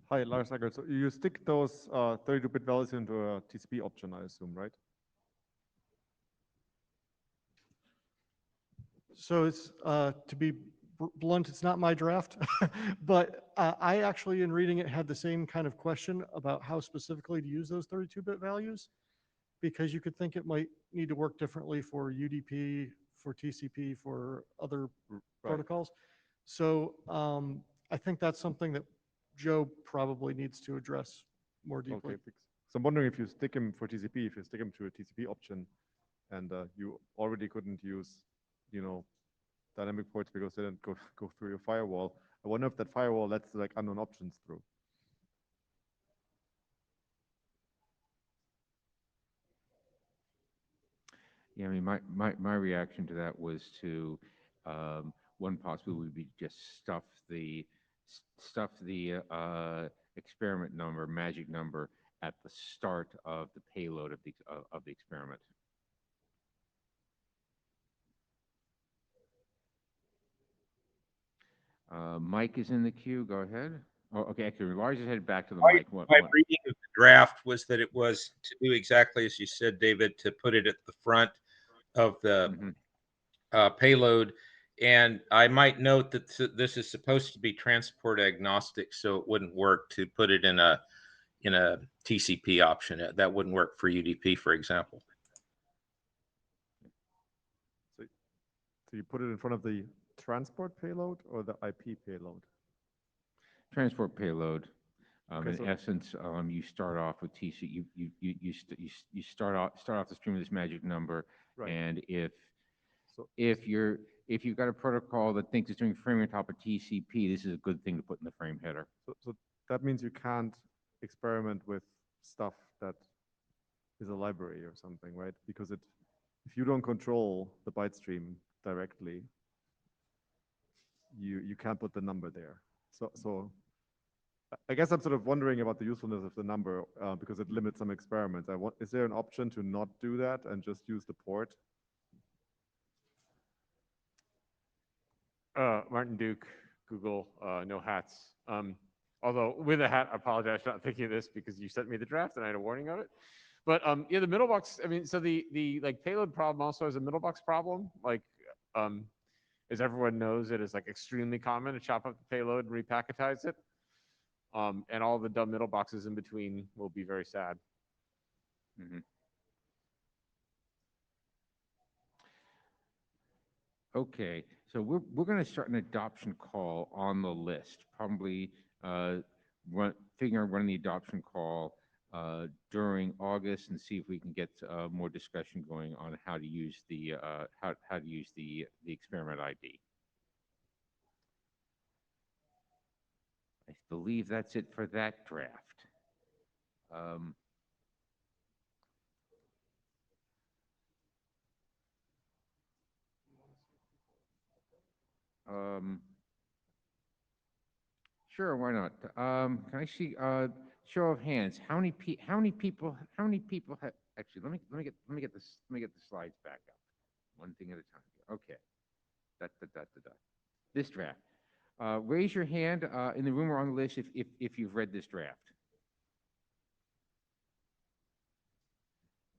Hi, Lars Eggert. So you stick those 32-bit values into a TCP option, I assume, right? So it's, to be blunt, it's not my draft, but I actually, in reading it, had the same kind of question about how specifically to use those 32-bit values, because you could think it might need to work differently for UDP, for TCP, for other protocols. So I think that's something that Joe probably needs to address more deeply. Okay, so I'm wondering if you stick him for TCP, if you stick him to a TCP option, and you already couldn't use, dynamic ports because they didn't go through your firewall. I wonder if that firewall lets like unknown options through. Yeah, I mean, my reaction to that was to one possibility would be just stuff the experiment number, magic number, at the start of the payload of the experiment. Mike is in the queue. Go ahead. Oh, okay. Actually, Lars is headed back to the mic. My reading of the draft was that it was to do exactly as you said, David, to put it at the front of the payload. And I might note that this is supposed to be transport agnostic, so it wouldn't work to put it in a TCP option. That wouldn't work for UDP, for example. So you put it in front of the transport payload or the IP payload? Transport payload. Okay, In essence, you start off with TCP. You start off the stream with this magic number, Right. and if you've got a protocol that thinks it's doing framing on top of TCP, this is a good thing to put in the frame header. So that means you can't experiment with stuff that is a library or something, right? Because if you don't control the byte stream directly, you can't put the number there. So I guess I'm sort of wondering about the usefulness of the number because it limits some experiments. Is there an option to not do that and just use the port? Martin Duke, Google, no hats. Although with a hat, I apologize for not thinking of this because you sent me the draft and I had a warning of it. But yeah, the middle box. I mean, so the like payload problem also is a middle box problem. Like, as everyone knows, it is like extremely common to chop up the payload and repacketize it. And all the dumb middle boxes in between will be very sad. Mm-hmm. Okay, so we're going to start an adoption call on the list. Probably figuring out running the adoption call during August and see if we can get more discussion going on how to use the how to use the experiment ID. I believe that's it for that draft. Sure, why not? Can I see show of hands? How many people have actually? Let me get the slides back up. One thing at a time. Okay. This draft. Raise your hand in the room or on the list if you've read this draft.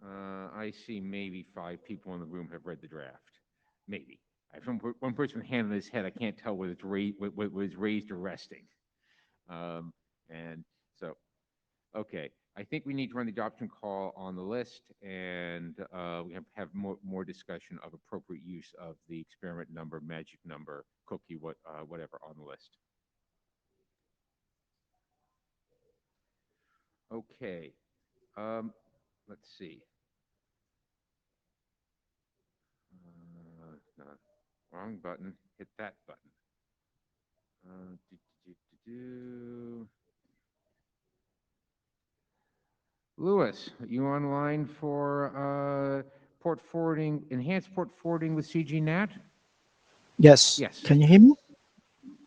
I see maybe 5 people in the room have read the draft. Maybe. I have one person with a hand on his head. I can't tell whether it's raised or resting. And so, okay. I think we need to run the adoption call on the list, and we have more discussion of appropriate use of the experiment number, magic number, cookie, whatever on the list. Okay. Let's see. No, wrong button. Hit that button. Lewis, are you online for port forwarding, enhanced port forwarding with CGNAT? Yes. Yes. Can you hear me?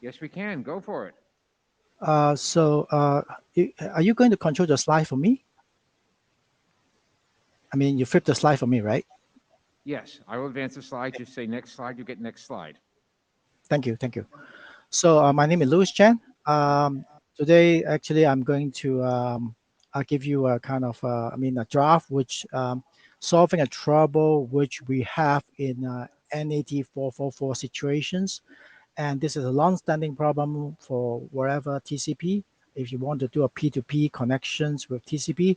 Yes, we can. Go for it. Are you going to control the slide for me? I mean, you flip the slide for me, right? Yes, I will advance the slide. Just say next slide, you get next slide. Thank you. Thank you. So my name is Louis Chen. Today, actually, I'm going to I'll give you a kind of, a draft which solving a trouble which we have in NAT444 situations. And this is a long-standing problem for wherever TCP. If you want to do a P2P connections with TCP,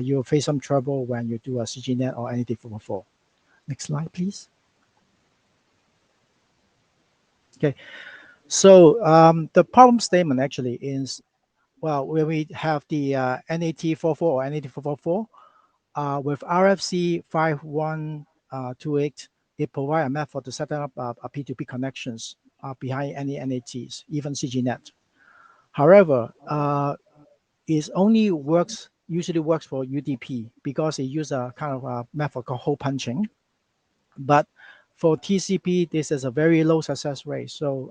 you'll face some trouble when you do a CGNet or NAT444. Next slide, please. Okay, so the problem statement actually is, well, when we have the NAT44 or NAT444 with RFC 5128, it provides a method to set up a P2P connections behind any NATs, even CGNet. However, it only usually works for UDP because it uses a kind of a method called hole punching. But for TCP, this is a very low success rate. So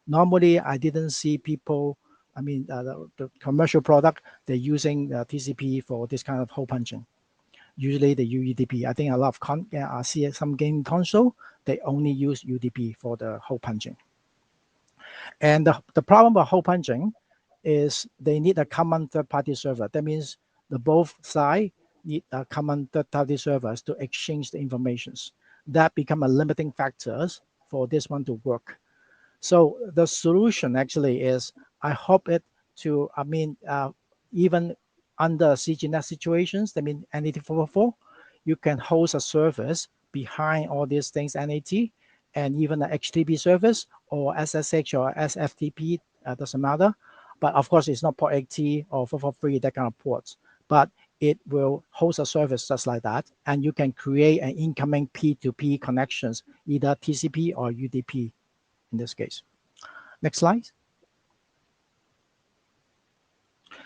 normally, I didn't see people, the commercial product, they're using TCP for this kind of hole punching. Usually they use UDP. I think a lot of I see some game console, they only use UDP for the hole punching. And the problem with hole punching is they need a common third-party server. That means the both side need a common third-party servers to exchange the informations. That become a limiting factors for this one to work. So the solution actually is, I hope it to, even under CGNet situations, that means NAT444, you can host a service behind all these things, NAT, and even the HTTP service or SSH or SFTP, doesn't matter. But of course, it's not port 80 or 443, that kind of ports. But it will host a service just like that, and you can create an incoming P2P connections, either TCP or UDP in this case. Next slide.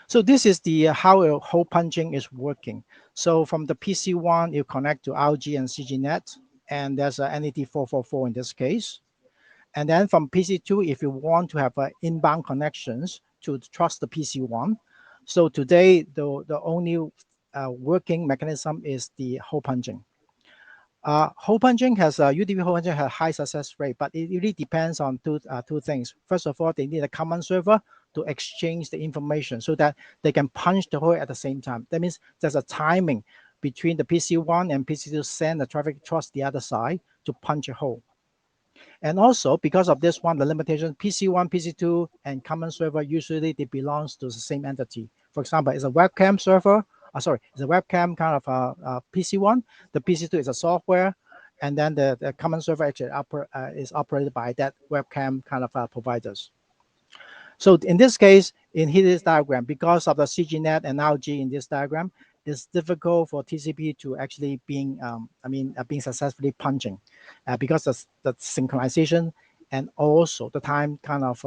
So this is the how a hole punching is working. So from the PC1, you connect to RG and CGNet, and there's a NAT444 in this case. And then from PC2, if you want to have inbound connections to trust the PC1. So today, the only working mechanism is the hole punching. Hole punching UDP hole punching has a high success rate, but it really depends on two things. First of all, they need a common server to exchange the information so that they can punch the hole at the same time. That means there's a timing between the PC1 and PC2 send the traffic across the other side to punch a hole. And also, because of this one, the limitation, PC1, PC2, and common server, usually they belongs to the same entity. For example, it's a webcam server, it's a webcam kind of PC1. The PC2 is a software, and then the common server actually is operated by that webcam kind of providers. So in this case, in this diagram, because of the CGNet and RG in this diagram, it's difficult for TCP to actually being successfully punching, because the synchronization and also the time kind of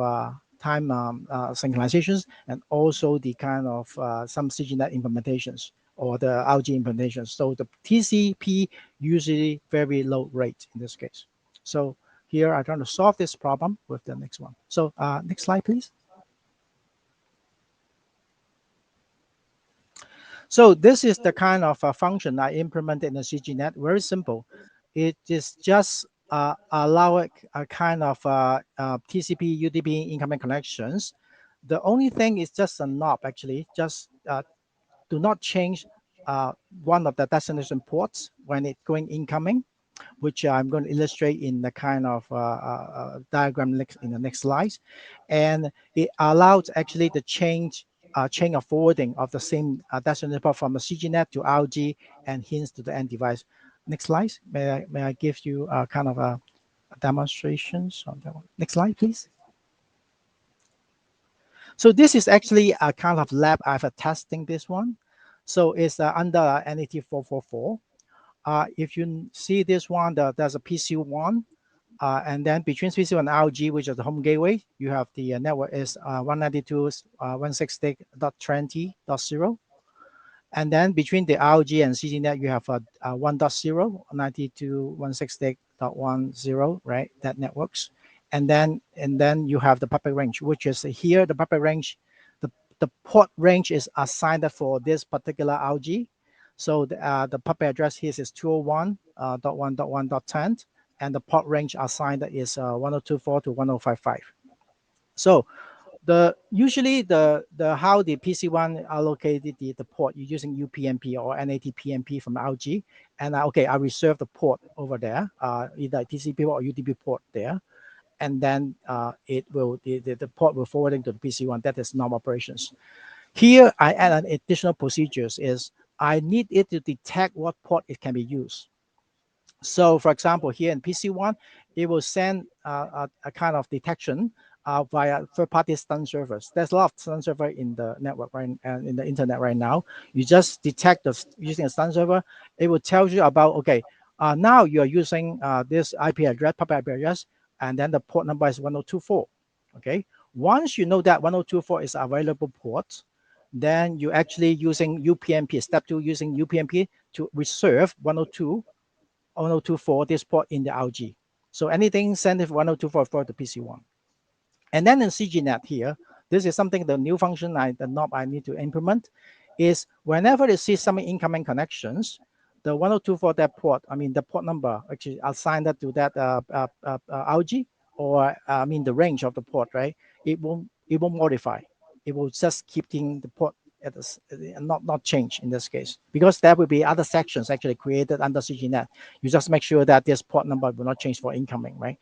synchronizations, and also the kind of some CGNet implementations or the RG implementations. So the TCP usually very low rate in this case. So here I'm trying to solve this problem with the next one. So next slide, please. So this is the kind of function I implemented in the CGNet. Very simple. It is just allow a kind of TCP UDP incoming connections. The only thing is just a knob actually. Just do not change one of the destination ports when it's going incoming, which I'm going to illustrate in the kind of diagram in the next slide. And it allows actually the chain of forwarding of the same destination port from the CGNet to RG and hence to the end device. Next slide. May I give you kind of a demonstrations on that one? Next slide, please. So this is actually a kind of lab I've testing this one. So it's under NAT444. If you see this one, there's a PC1, and then between PC1 and RG, which is the home gateway, you have the network is 192.168.20.0. And then between the RG and CGNet, you have a 1.0, 92.168.10, right? That networks. And then you have the public range, which is here, the public range, the port range is assigned for this particular RG. So the public address here is 201.1.1.10, and the port range assigned is 1024 to 1055. So usually the how the PC1 allocated the port, you're using UPnP or NAT-PnP from RG, and okay, I reserve the port over there, either TCP or UDP port there, and then it will the port will forwarding to the PC1. That is normal operations. Here I add an additional procedures is I need it to detect what port it can be used. So for example, here in PC1, it will send a kind of detection via third-party stun servers. There's a lot of stun server in the network right and in the internet right now. You just detect using a stun server. It will tell you about, okay, now you are using this IP address, public IP address, and then the port number is 1024. Okay. Once you know that 1024 is available port, then you actually using UPnP, step 2 using UPnP to reserve 1024 this port in the RG. So anything send it 1024 for the PC1. And then in CGNet here, this is something, the new function, the knob I need to implement is whenever it sees some incoming connections, the 1024 that port, I mean the port number, actually assign that to that RG, or I mean the range of the port, right? It won't modify. It will just keeping the port at this, not change in this case, because there will be other sections actually created under CGNet. You just make sure that this port number will not change for incoming, right?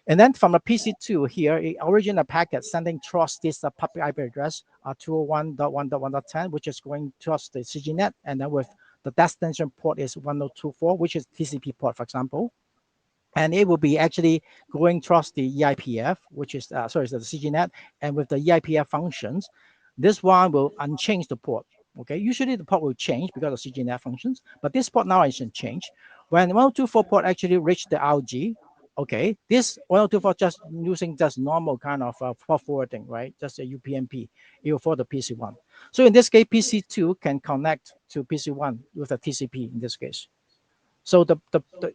And then from a PC2 here, it original packet sending trust this public IP address 201.1.1.10, which is going trust the CGNet, and then with the destination port is 1024, which is TCP port, for example. And it will be actually going trust the EIPF, which is the CGNet, and with the EIPF functions, this one will unchange the port. Okay, usually the port will change because of CGNet functions, but this port now isn't changed. When 1024 port actually reach the RG, okay, this 1024 just using just normal kind of port forwarding, right? Just a UPnP, it will forward the PC1. So in this case, PC2 can connect to PC1 with a TCP in this case. So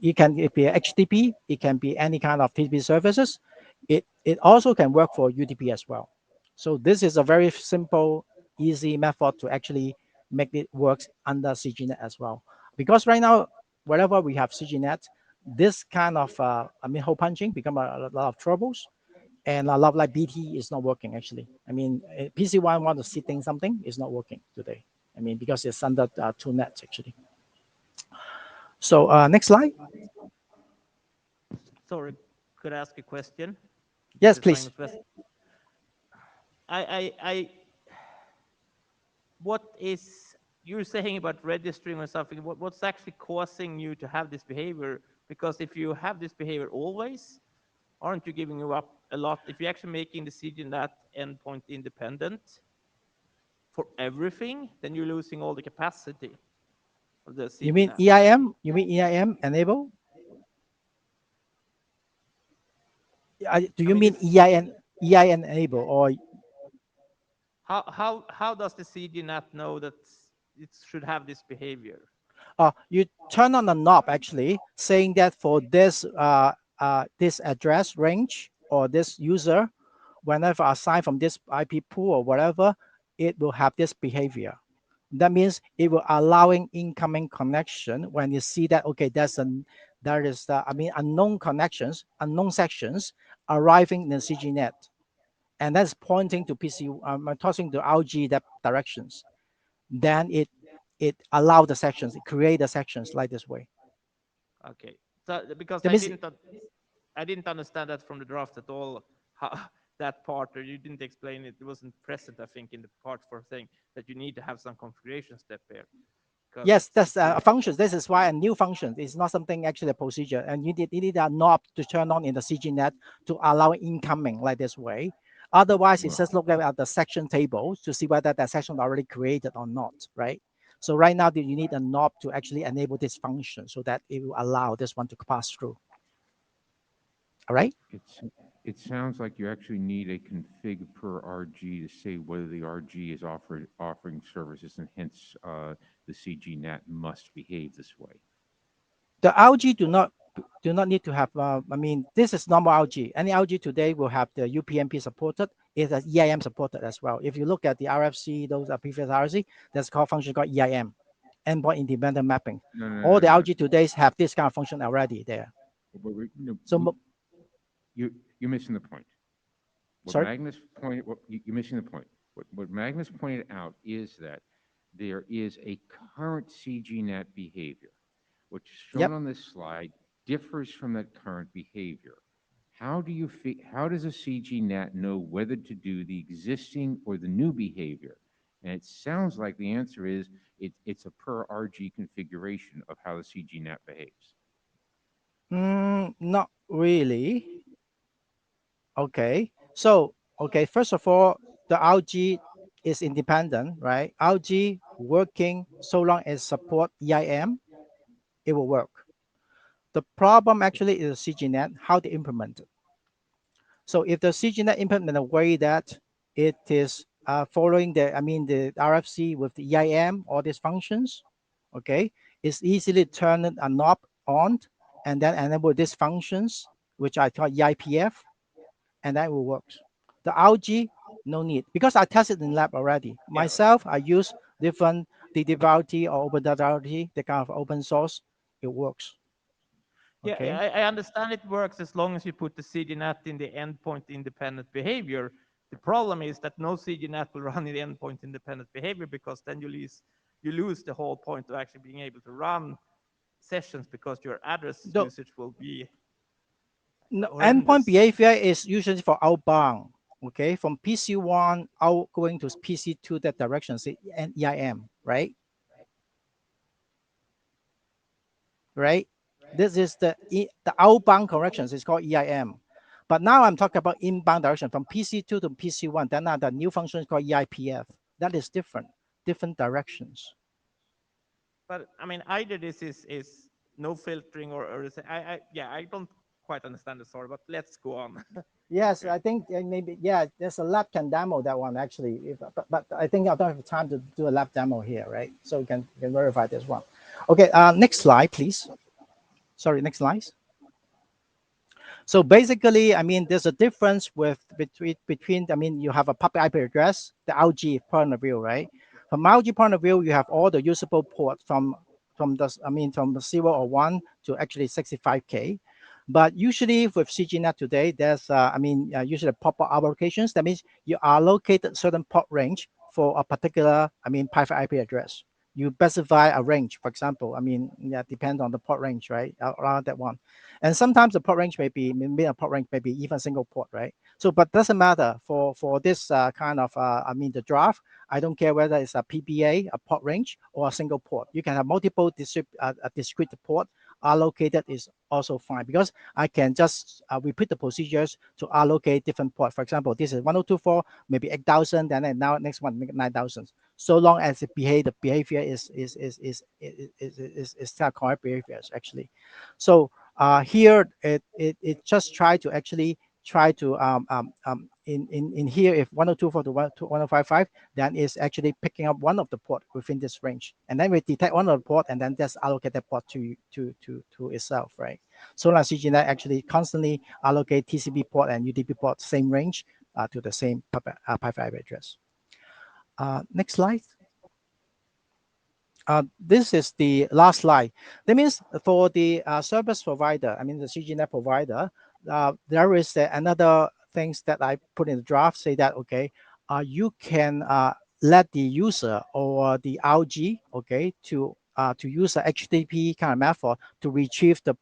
it can be HTTP, it can be any kind of TCP services. It also can work for UDP as well. So this is a very simple, easy method to actually make it work under CGNet as well. Because right now, wherever we have CGNet, this kind of hole punching become a lot of troubles, and a lot like BT is not working actually. I mean, PC1 want to see something is not working today. I mean, because it's under two nets actually. So next slide. Sorry, could I ask a question? Yes, please. What is you're saying about registering or something? What's actually causing you to have this behavior? Because if you have this behavior always, aren't you giving you up a lot? If you're actually making the CGNet endpoint independent for everything, then you're losing all the capacity of the CGNet. You mean EIM? You mean EIM enable? Do you mean EIN enable, or how does the CGNet know that it should have this behavior? You turn on the knob actually, saying that for this this address range or this user, whenever assigned from this IP pool or whatever, it will have this behavior. That means it will allowing incoming connection when you see that, okay, there is unknown connections, unknown sections arriving in the CGNet, and that's pointing to tossing to RG that directions. Then it allow the sections, it create the sections like this way. Okay, so because I didn't understand that from the draft at all. How that part, or you didn't explain it. It wasn't present, I think, in the part for saying that you need to have some configuration step there. Yes, that's a function. This is why a new function is not something actually a procedure, and you need a knob to turn on in the CGNet to allow incoming like this way. Otherwise, it's just looking at the section tables to see whether that section already created or not, right? So right now, you need a knob to actually enable this function so that it will allow this one to pass through. All right? It sounds like you actually need a config per RG to say whether the RG is offering services, and hence the CGNAT must behave this way. The RG do not need to have. I mean, this is normal RG. Any RG today will have the UPnP supported. It has EIM supported as well. If you look at the RFC, those are previous RFC. That's called function called EIM, endpoint independent mapping. All the RG today have this kind of function already there. So you're missing the point. Sorry? You're missing the point. What Magnus pointed out is that there is a current CGNAT behavior, which is shown on this slide, differs from that current behavior. How does a CGNAT know whether to do the existing or the new behavior? And it sounds like the answer is it's a per RG configuration of how the CGNAT behaves. Not really. Okay. So, first of all, the RG is independent, right? RG working so long as support EIM, it will work. The problem actually is CGNAT, how they implement it. So if the CGNAT implement in a way that it is following the RFC with the EIM, all these functions, okay, it's easily turn a knob on and then enable these functions, which I call EIPF, and that will work. The RG, no need, because I tested in lab already. Myself, I use different DDVRT or OpenDRT, the kind of open source, it works. Yeah, Okay. I understand it works as long as you put the CGNAT in the endpoint independent behavior. The problem is that no CGNAT will run in the endpoint independent behavior, because then you lose the whole point of actually being able to run sessions, because your address usage will be no, horrendous. endpoint behavior is usually for outbound. Okay, from PC1 out going to PC2, that direction, say EIM, right? Right. This is the outbound corrections. It's called EIM. But now I'm talking about inbound direction from PC2 to PC1. Then the new function is called EIPF. That is different directions. But I mean, either this is no filtering or I don't quite understand the story, but let's go on. Yes, I think maybe, there's a lab can demo that one actually. But I think I don't have time to do a lab demo here, right? So you can verify this one. Okay, next slide, please. Sorry, next slide. So basically, I mean, there's a difference between I mean, you have a public IP address, the RG point of view, right? From RG point of view, you have all the usable ports from the 0 or 1 to actually 65K. But usually with CGNAT today, there's usually pop-up allocations. That means you allocate a certain port range for a particular private IP address. You specify a range, for example. Depends on the port range, right? Around that one, and sometimes the port range may be even single port, right? So, but doesn't matter for this kind of the draft. I don't care whether it's a PBA, a port range, or a single port. You can have multiple discrete port allocated is also fine, because I can just repeat the procedures to allocate different ports. For example, this is 1024, maybe 8,000, then now next one 9,000. So long as the behavior is correct behaviors actually. So here it just try to in here, if 1024 to 1055, then it's actually picking up one of the port within this range, and then we detect one of the port and then just allocate that port to itself, right? So now CGNet actually constantly allocate TCP port and UDP port same range to the same private IP address. Next slide. This is the last slide. That means for the service provider, the CGNet provider, there is another things that I put in the draft, say that, okay, you can let the user or the RG, okay, to use a HTTP kind of method to retrieve the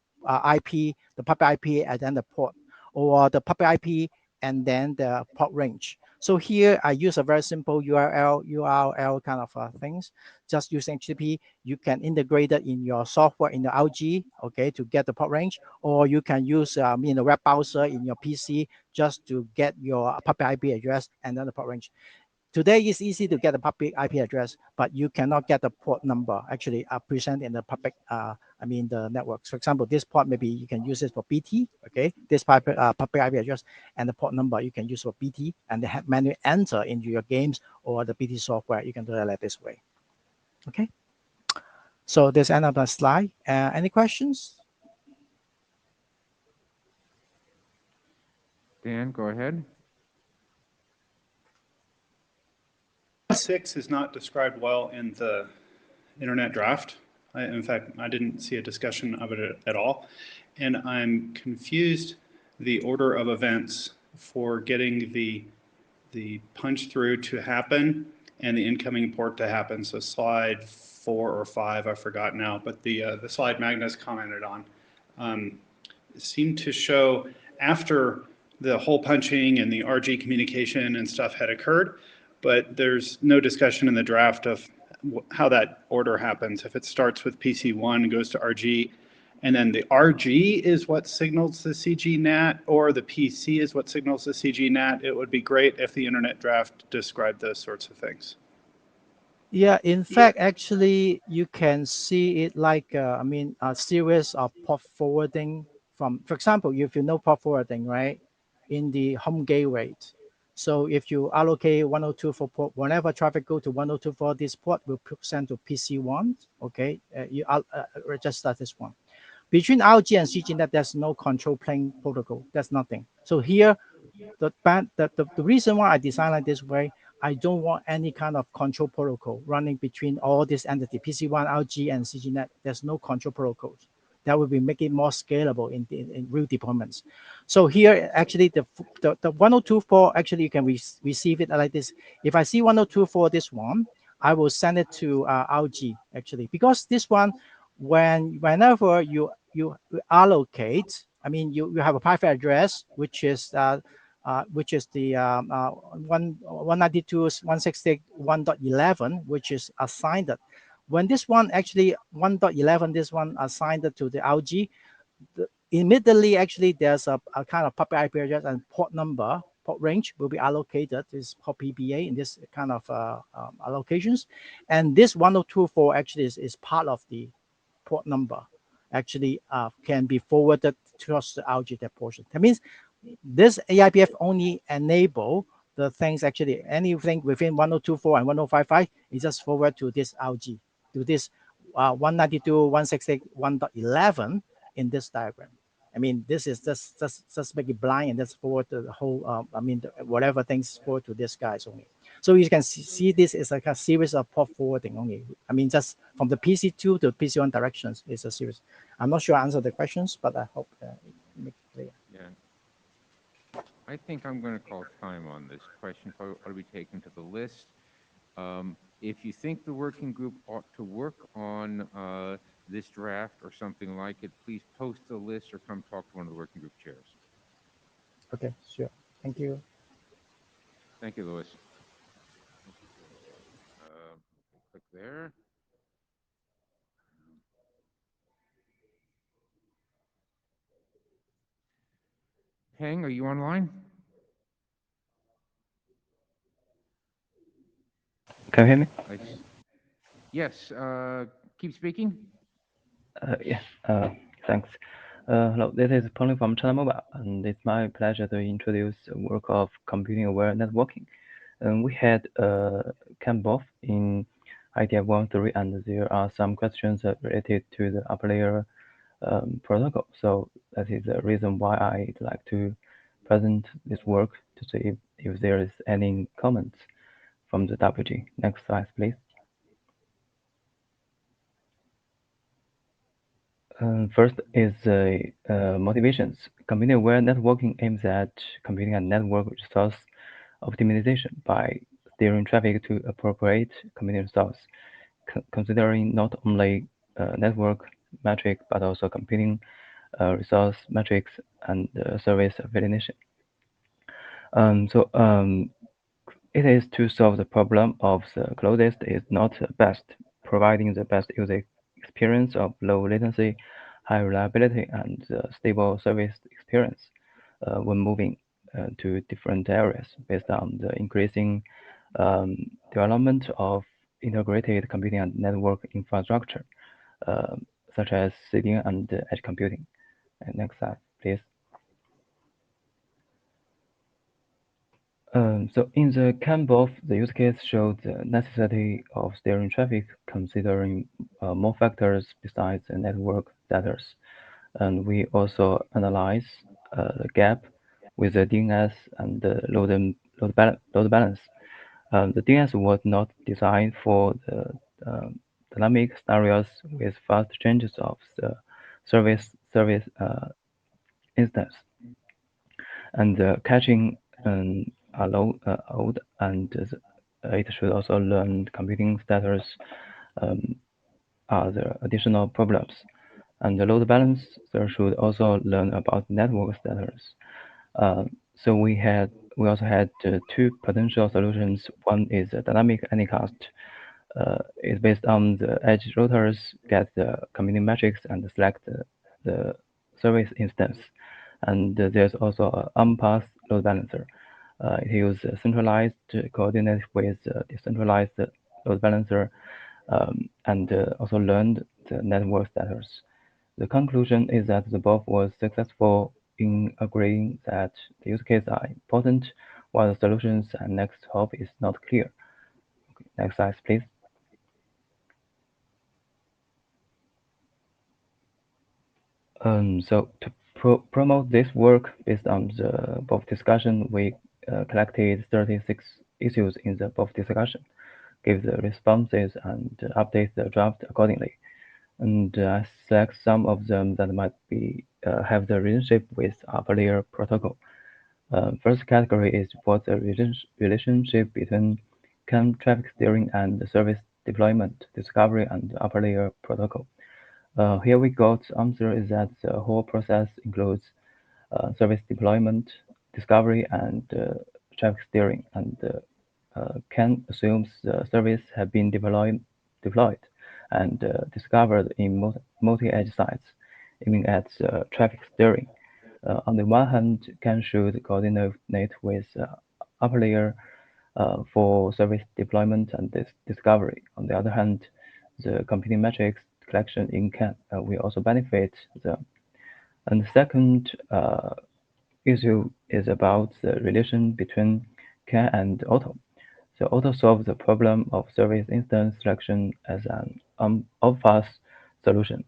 IP, the public IP and then the port, or the public IP and then the port range. So here I use a very simple URL kind of things. Just using HTTP, you can integrate it in your software in the RG, okay, to get the port range, or you can use in the web browser in your PC just to get your public IP address and then the port range. Today it's easy to get a public IP address, but you cannot get the port number actually present in the public, the networks. For example, this port, maybe you can use it for BT, okay? This public IP address and the port number you can use for BT, and the manually enter into your games or the BT software. You can do it like this way, okay? So this end of the slide. Any questions? Dan, go ahead. 6 is not described well in the internet draft. In fact, I didn't see a discussion of it at all. And I'm confused the order of events for getting the punch through to happen and the incoming port to happen. So slide 4 or 5, I forgot now, but the slide Magnus commented on seemed to show after the hole punching and the RG communication and stuff had occurred, but there's no discussion in the draft of how that order happens. If it starts with PC1 and goes to RG, and then the RG is what signals the CGNAT, or the PC is what signals the CGNAT, it would be great if the internet draft described those sorts of things. Yeah, in fact, actually, you can see it like, a series of port forwarding from, for example, if you know port forwarding, right, in the home gateway. So if you allocate 102 port, whenever traffic go to 102 this port will send to PC1, okay, you register this one. Between RG and CGNet, there's no control plane protocol, there's nothing. So here, the reason why I designed like this way, I don't want any kind of control protocol running between all these entities, PC1, RG, and CGNet. There's no control protocols. That will be make it more scalable in real deployments. So here, actually, the 1024, actually, you can receive it like this. If I see 1024 this one, I will send it to RG, actually, because this one, whenever you allocate, you have a private address, which is the 192.168.1.11, which is assigned. When this one actually 1.11, this one assigned to the RG, immediately actually there's a kind of public IP address and port number, port range will be allocated. This port PBA in this kind of allocations, and this 1024 actually is part of the port number. Actually, can be forwarded towards the RG that portion. That means this AIPF only enable the things, actually anything within 1024 and 1055 is just forward to this RG, to this 192.168.1.11 in this diagram. This is just make it blind and just forward to the whole, whatever things forward to this guys only. So you can see this is like a series of port forwarding only. Just from the PC2 to PC1 directions is a series. I'm not sure I answered the questions, but I hope it makes it clear. Yeah. I think I'm going to call time on this question. Ought to be taken to the list. If you think the working group ought to work on this draft or something like it, please post the list or come talk to one of the working group chairs. Okay, sure. Thank you. Thank you, Louis. Click there. Peng, are you online? Can you hear me? Yes. Keep speaking. Yeah. Thanks. Hello, this is Peng from China Mobile, and it's my pleasure to introduce the work of computing-aware networking. We had camp both in IETF114, and there are some questions related to the upper layer protocol. So that is the reason why I'd like to present this work to see if there is any comments from the WG. Next slide, please. First is motivations. Computing-aware networking aims at computing and network resource optimization by steering traffic to appropriate computing resource, considering not only network metric but also computing resource metrics and service affiliation. It is to solve the problem of the closest is not the best, providing the best user experience of low latency, high reliability, and stable service experience when moving to different areas based on the increasing development of integrated computing and network infrastructure, such as CDN and edge computing. Next slide, please. So in the CAN-BOF, the use case showed the necessity of steering traffic considering more factors besides the network status. And we also analyze the gap with the DNS and the load balance. The DNS was not designed for the dynamic scenarios with fast changes of the service instance. And caching are old, and it should also learn computing status are the additional problems. And the load balancer should also learn about network status. So we also had two potential solutions. One is a dynamic anycast. It's based on the edge routers get the computing metrics and select the service instance. And there's also an on-path load balancer. It uses centralized coordinate with decentralized load balancer and also learned the network status. The conclusion is that the BOF was successful in agreeing that the use cases are important, while the solutions and next hop is not clear. Okay, next slide, please. So to promote this work based on the BOF discussion, we collected 36 issues in the BOF discussion, gave the responses, and update the draft accordingly. And I select some of them that might be have the relationship with upper layer protocol. First category is what the relationship between CAN traffic steering and service deployment, discovery, and upper layer protocol. Here we got answer is that the whole process includes service deployment, discovery, and traffic steering, and CAN assumes the service have been deployed and discovered in multi-edge sites, aiming at traffic steering. On the one hand, CAN should coordinate with upper layer for service deployment and discovery. On the other hand, the computing metrics collection in CAN will also benefit them. And the second issue is about the relation between CAN and Auto. So Auto solves the problem of service instance selection as an off-path solution,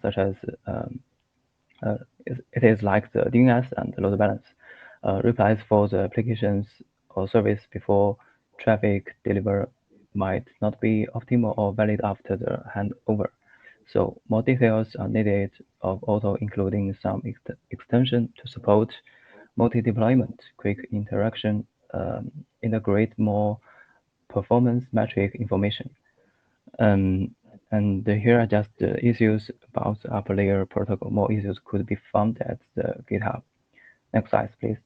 such as it is like the DNS and load balance, replies for the applications or service before traffic deliver might not be optimal or valid after the handover. So more details are needed of Auto, including some extension to support multi-deployment, quick interaction, integrate more performance metric information. And here are just the issues about the upper layer protocol. More issues could be found at the GitHub. Next slide, please.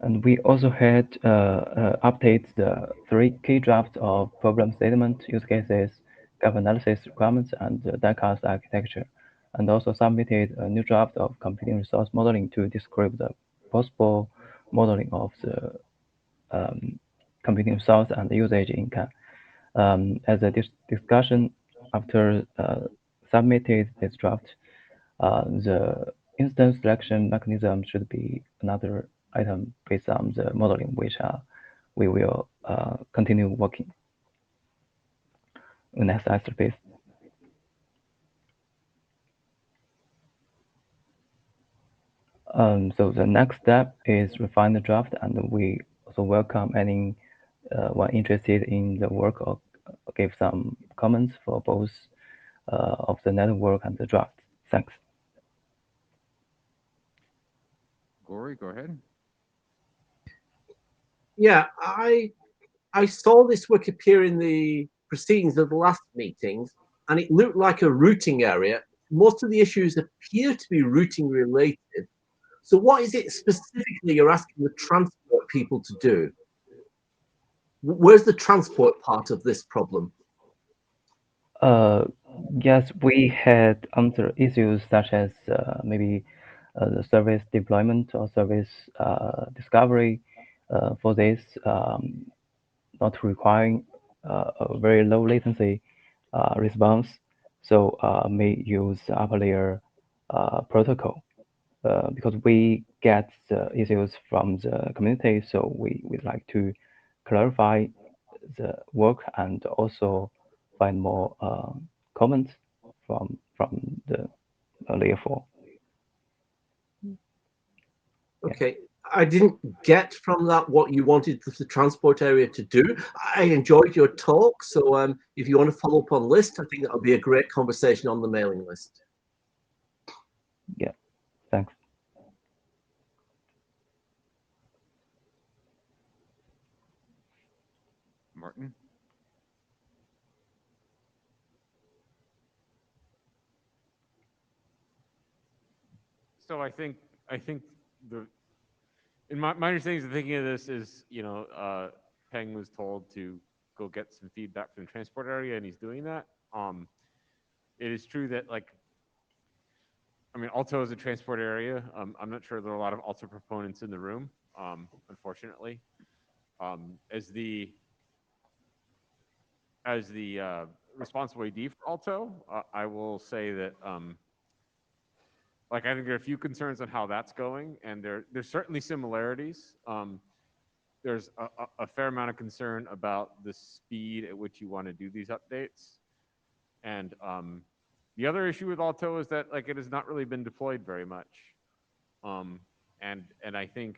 And we also had updates the 3 key drafts of problem statement, use cases, gap analysis requirements, and diecast architecture, and also submitted a new draft of computing resource modeling to describe the possible modeling of the computing resource and usage in CAN. As a discussion after submitted this draft, the instance selection mechanism should be another item based on the modeling, which we will continue working. Next slide, please. So the next step is refine the draft, and we also welcome anyone interested in the work or give some comments for both of the network and the draft. Thanks. Gory, go ahead. Yeah, I saw this work appear in the proceedings of the last meetings, and it looked like a routing area. Most of the issues appear to be routing related, So what is it specifically you're asking the transport people to do? Where's the transport part of this problem? Yes, we had other issues such as maybe the service deployment or service discovery for this not requiring a very low latency response. So may use upper layer protocol because we get the issues from the community. So we'd like to clarify the work and also find more comments from the layer 4. Okay, I didn't get from that what you wanted the transport area to do. I enjoyed your talk, so if you want to follow up on list, I think that would be a great conversation on the mailing list. Yeah, thanks. Martin? So I think in my understanding of thinking of this is, Peng was told to go get some feedback from the transport area, and he's doing that. It is true that Alto is a transport area. I'm not sure there are a lot of Alto proponents in the room, unfortunately. As the responsible AD for Alto, I will say that I think there are a few concerns on how that's going, and there's certainly similarities. There's a fair amount of concern about the speed at which you want to do these updates. And the other issue with Alto is that it has not really been deployed very much. And I think,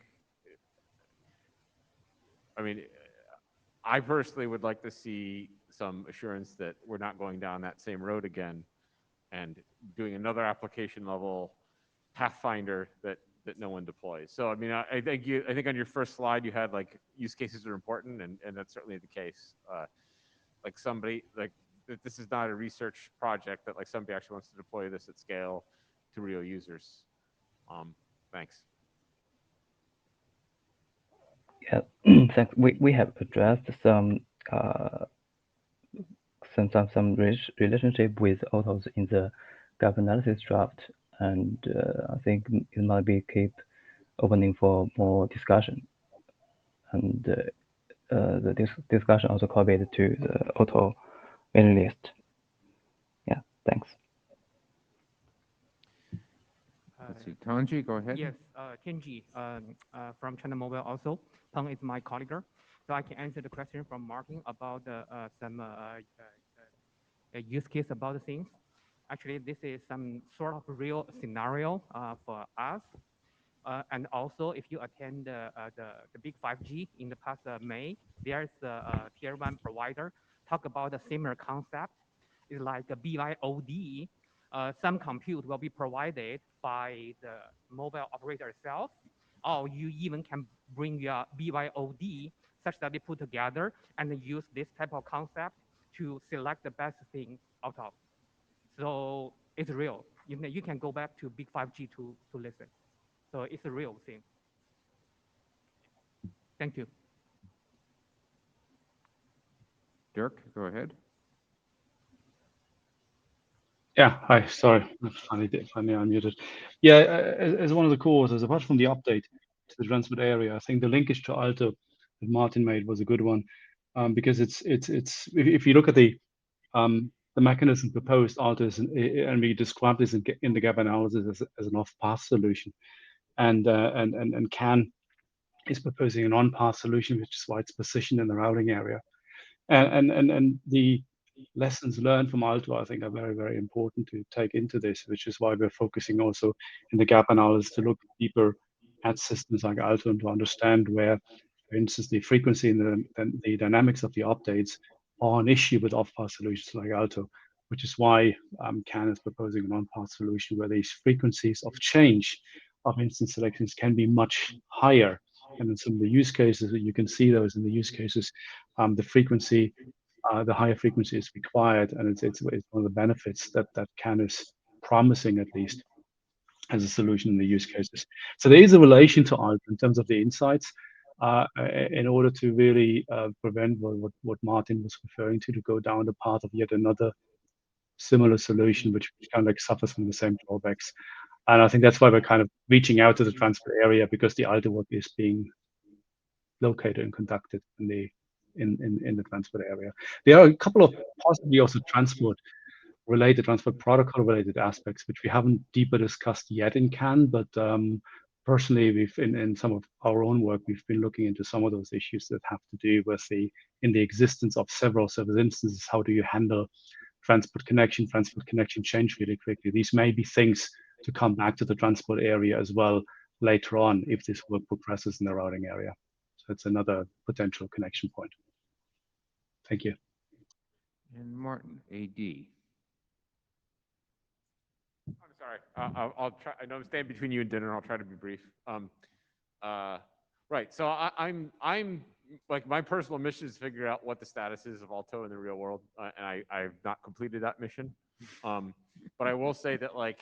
I personally would like to see some assurance that we're not going down that same road again and doing another application level Pathfinder that no one deploys. So I think on your first slide you had use cases are important, and that's certainly the case. This is not a research project that somebody actually wants to deploy this at scale to real users. Thanks. Yeah, thanks. We have addressed some relationship with autos in the gap analysis draft, and I think it might be keep opening for more discussion. And the discussion also copied to the auto mailing list. Yeah, thanks. Let's see, Tanji, go ahead. Yes, Kenji from China Mobile also. Peng is my colleague. So I can answer the question from Martin about some use case about the things. Actually, this is some sort of real scenario for us. And also, if you attend the big 5G in the past May, there's a tier 1 provider talk about a similar concept. It's like a BYOD. Some compute will be provided by the mobile operator itself, or you even can bring your BYOD such that they put together and use this type of concept to select the best thing out of. So it's real. You can go back to big 5G to listen. So it's a real thing. Thank you. Dirk, go ahead. Yeah, hi, sorry, finally unmuted. Yeah, as one of the causes, apart from the update to the transport area, I think the linkage to Alto that Martin made was a good one, because it's if you look at the mechanism proposed, Alto is, and we described this in the gap analysis as an off-path solution, and CAN is proposing an on-path solution, which is why it's positioned in the routing area, and the lessons learned from Alto, I think, are very, very important to take into this, which is why we're focusing also in the gap analysis to look deeper at systems like Alto and to understand where, for instance, the frequency and the dynamics of the updates are an issue with off-path solutions like Alto, which is why CAN is proposing an on-path solution where these frequencies of change of instance selections can be much higher. And in some of the use cases, you can see those in the use cases, the frequency, the higher frequency is required, and it's one of the benefits that CAN is promising, at least. as a solution in the use cases. So there is a relation to Alta in terms of the insights, in order to really prevent what Martin was referring to go down the path of yet another similar solution, which kind of like suffers from the same drawbacks. And I think that's why we're kind of reaching out to the transport area, because the Alta work is being located and conducted in the transport area. There are a couple of possibly also transport protocol related aspects, which we haven't deeper discussed yet in CAN, but personally, we've in some of our own work, we've been looking into some of those issues that have to do with the existence of several service instances. How do you handle transport connection change really quickly? These may be things to come back to the transport area as well later on if this work progresses in the routing area. So it's another potential connection point. Thank you. And Martin, AD. I'm sorry. I'll try. I know I'm staying between you and dinner. I'll try to be brief. Right. So I'm like, my personal mission is to figure out what the status is of Alto in the real world, and I've not completed that mission. But I will say that, like,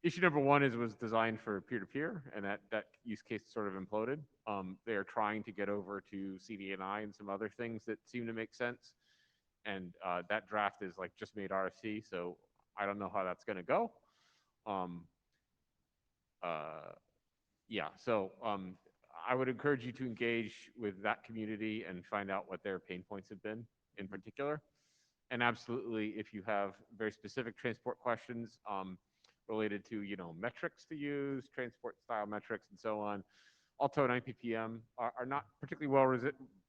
issue number one was designed for peer-to-peer, and that use case sort of imploded. They are trying to get over to CDNI and some other things that seem to make sense, and that draft is like just made RFC, so I don't know how that's going to go. Yeah, so I would encourage you to engage with that community and find out what their pain points have been in particular. And absolutely, if you have very specific transport questions related to, metrics to use, transport style metrics, and so on, Alto and IPPM are not particularly well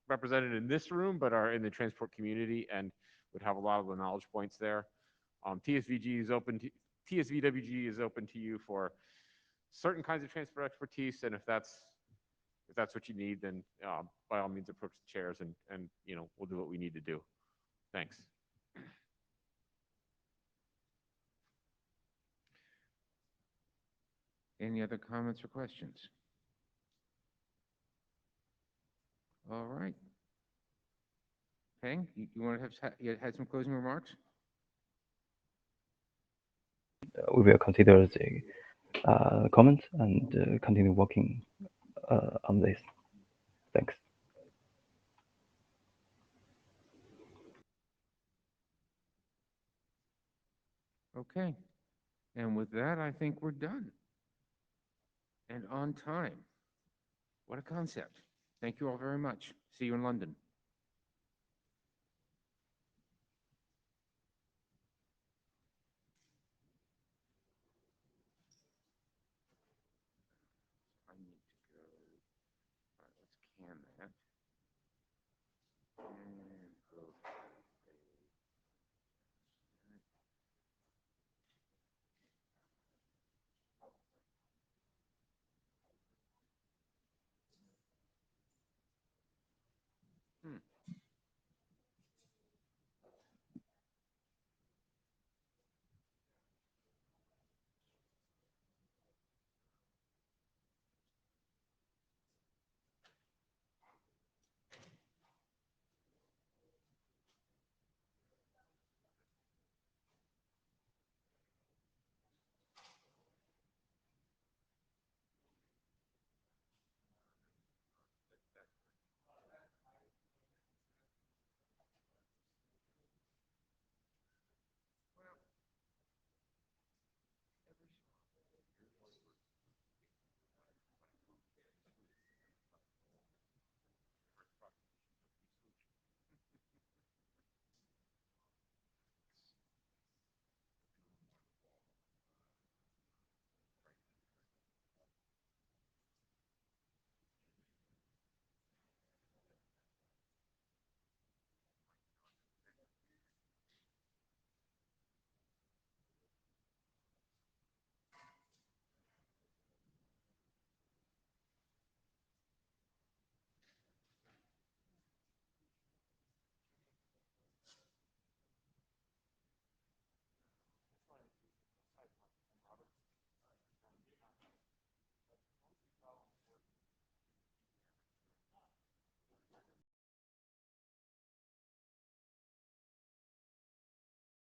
represented in this room, but are in the transport community and would have a lot of the knowledge points there. TSVWG is open to you for certain kinds of transport expertise, and if that's what you need, then by all means approach the chairs, and we'll do what we need to do. Thanks. Any other comments or questions? All right. Peng, you want to have some closing remarks? We will consider the comments and continue working on this. Thanks. Okay. And with that, I think we're done. And on time. What a concept. Thank you all very much. See you in London.